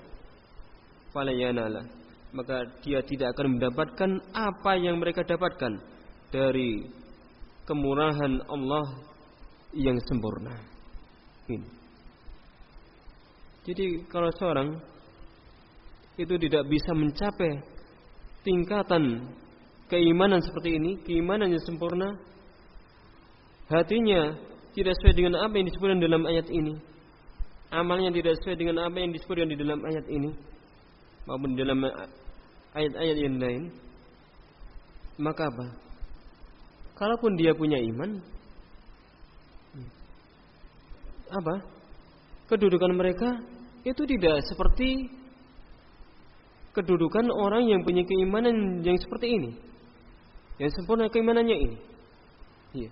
falayanala, maka dia tidak akan mendapatkan apa yang mereka dapatkan dari kemurahan Allah yang sempurna. Ini. Jadi kalau seorang itu tidak bisa mencapai tingkatan keimanan seperti ini, keimanan yang sempurna, hatinya tidak sesuai dengan apa yang disebutkan dalam ayat ini, amalnya tidak sesuai dengan apa yang disebutkan di dalam ayat ini maupun dalam ayat-ayat yang lain, maka apa? Kalaupun dia punya iman, apa? Kedudukan mereka itu tidak seperti kedudukan orang yang punya keimanan yang seperti ini, yang sempurna keimanannya ini. Iya.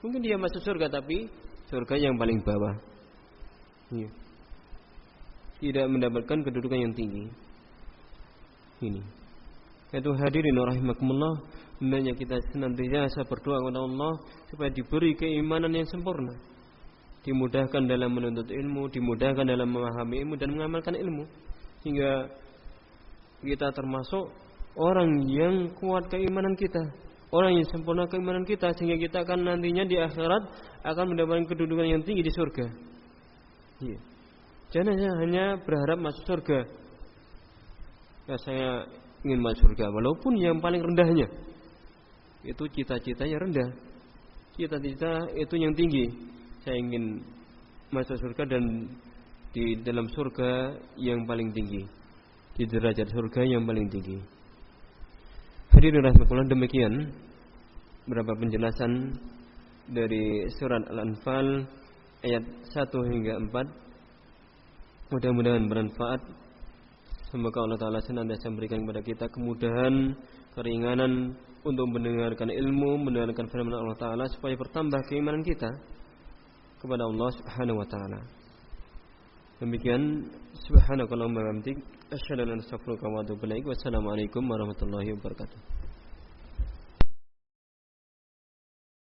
Mungkin dia masuk surga, tapi surga yang paling bawah. Iya. Tidak mendapatkan kedudukan yang tinggi. Ini. Itu hadirin rahimakumullah, hendaknya kita senantiasa berdoa kepada Allah supaya diberi keimanan yang sempurna, dimudahkan dalam menuntut ilmu, dimudahkan dalam memahami ilmu dan mengamalkan ilmu, sehingga kita termasuk orang yang kuat keimanan kita, orang yang sempurna keimanan kita, sehingga kita akan nantinya di akhirat akan mendapatkan kedudukan yang tinggi di surga. Iya. Jangan hanya berharap masuk surga. Ya, saya ingin masuk surga, walaupun yang paling rendahnya itu cita-citanya rendah, cita-cita itu yang tinggi. Saya ingin masuk surga dan di dalam surga yang paling tinggi, di derajat surga yang paling tinggi. Hadirin rahimakumullah, demikian beberapa penjelasan dari surat Al-Anfal ayat 1 hingga 4. Mudah-mudahan bermanfaat. Semoga Allah Ta'ala senantiasa memberikan kepada kita kemudahan, keringanan untuk mendengarkan ilmu, mendengarkan firman Allah Ta'ala, supaya bertambah keimanan kita kepada Allah Subhanahu wa Ta'ala. Demikian, subhanakallahumma wa bihamdik, asyhadu an la ilaha illa anta, astaghfiruka wa atubu ilaik. Wassalamualaikum warahmatullahi wabarakatuh.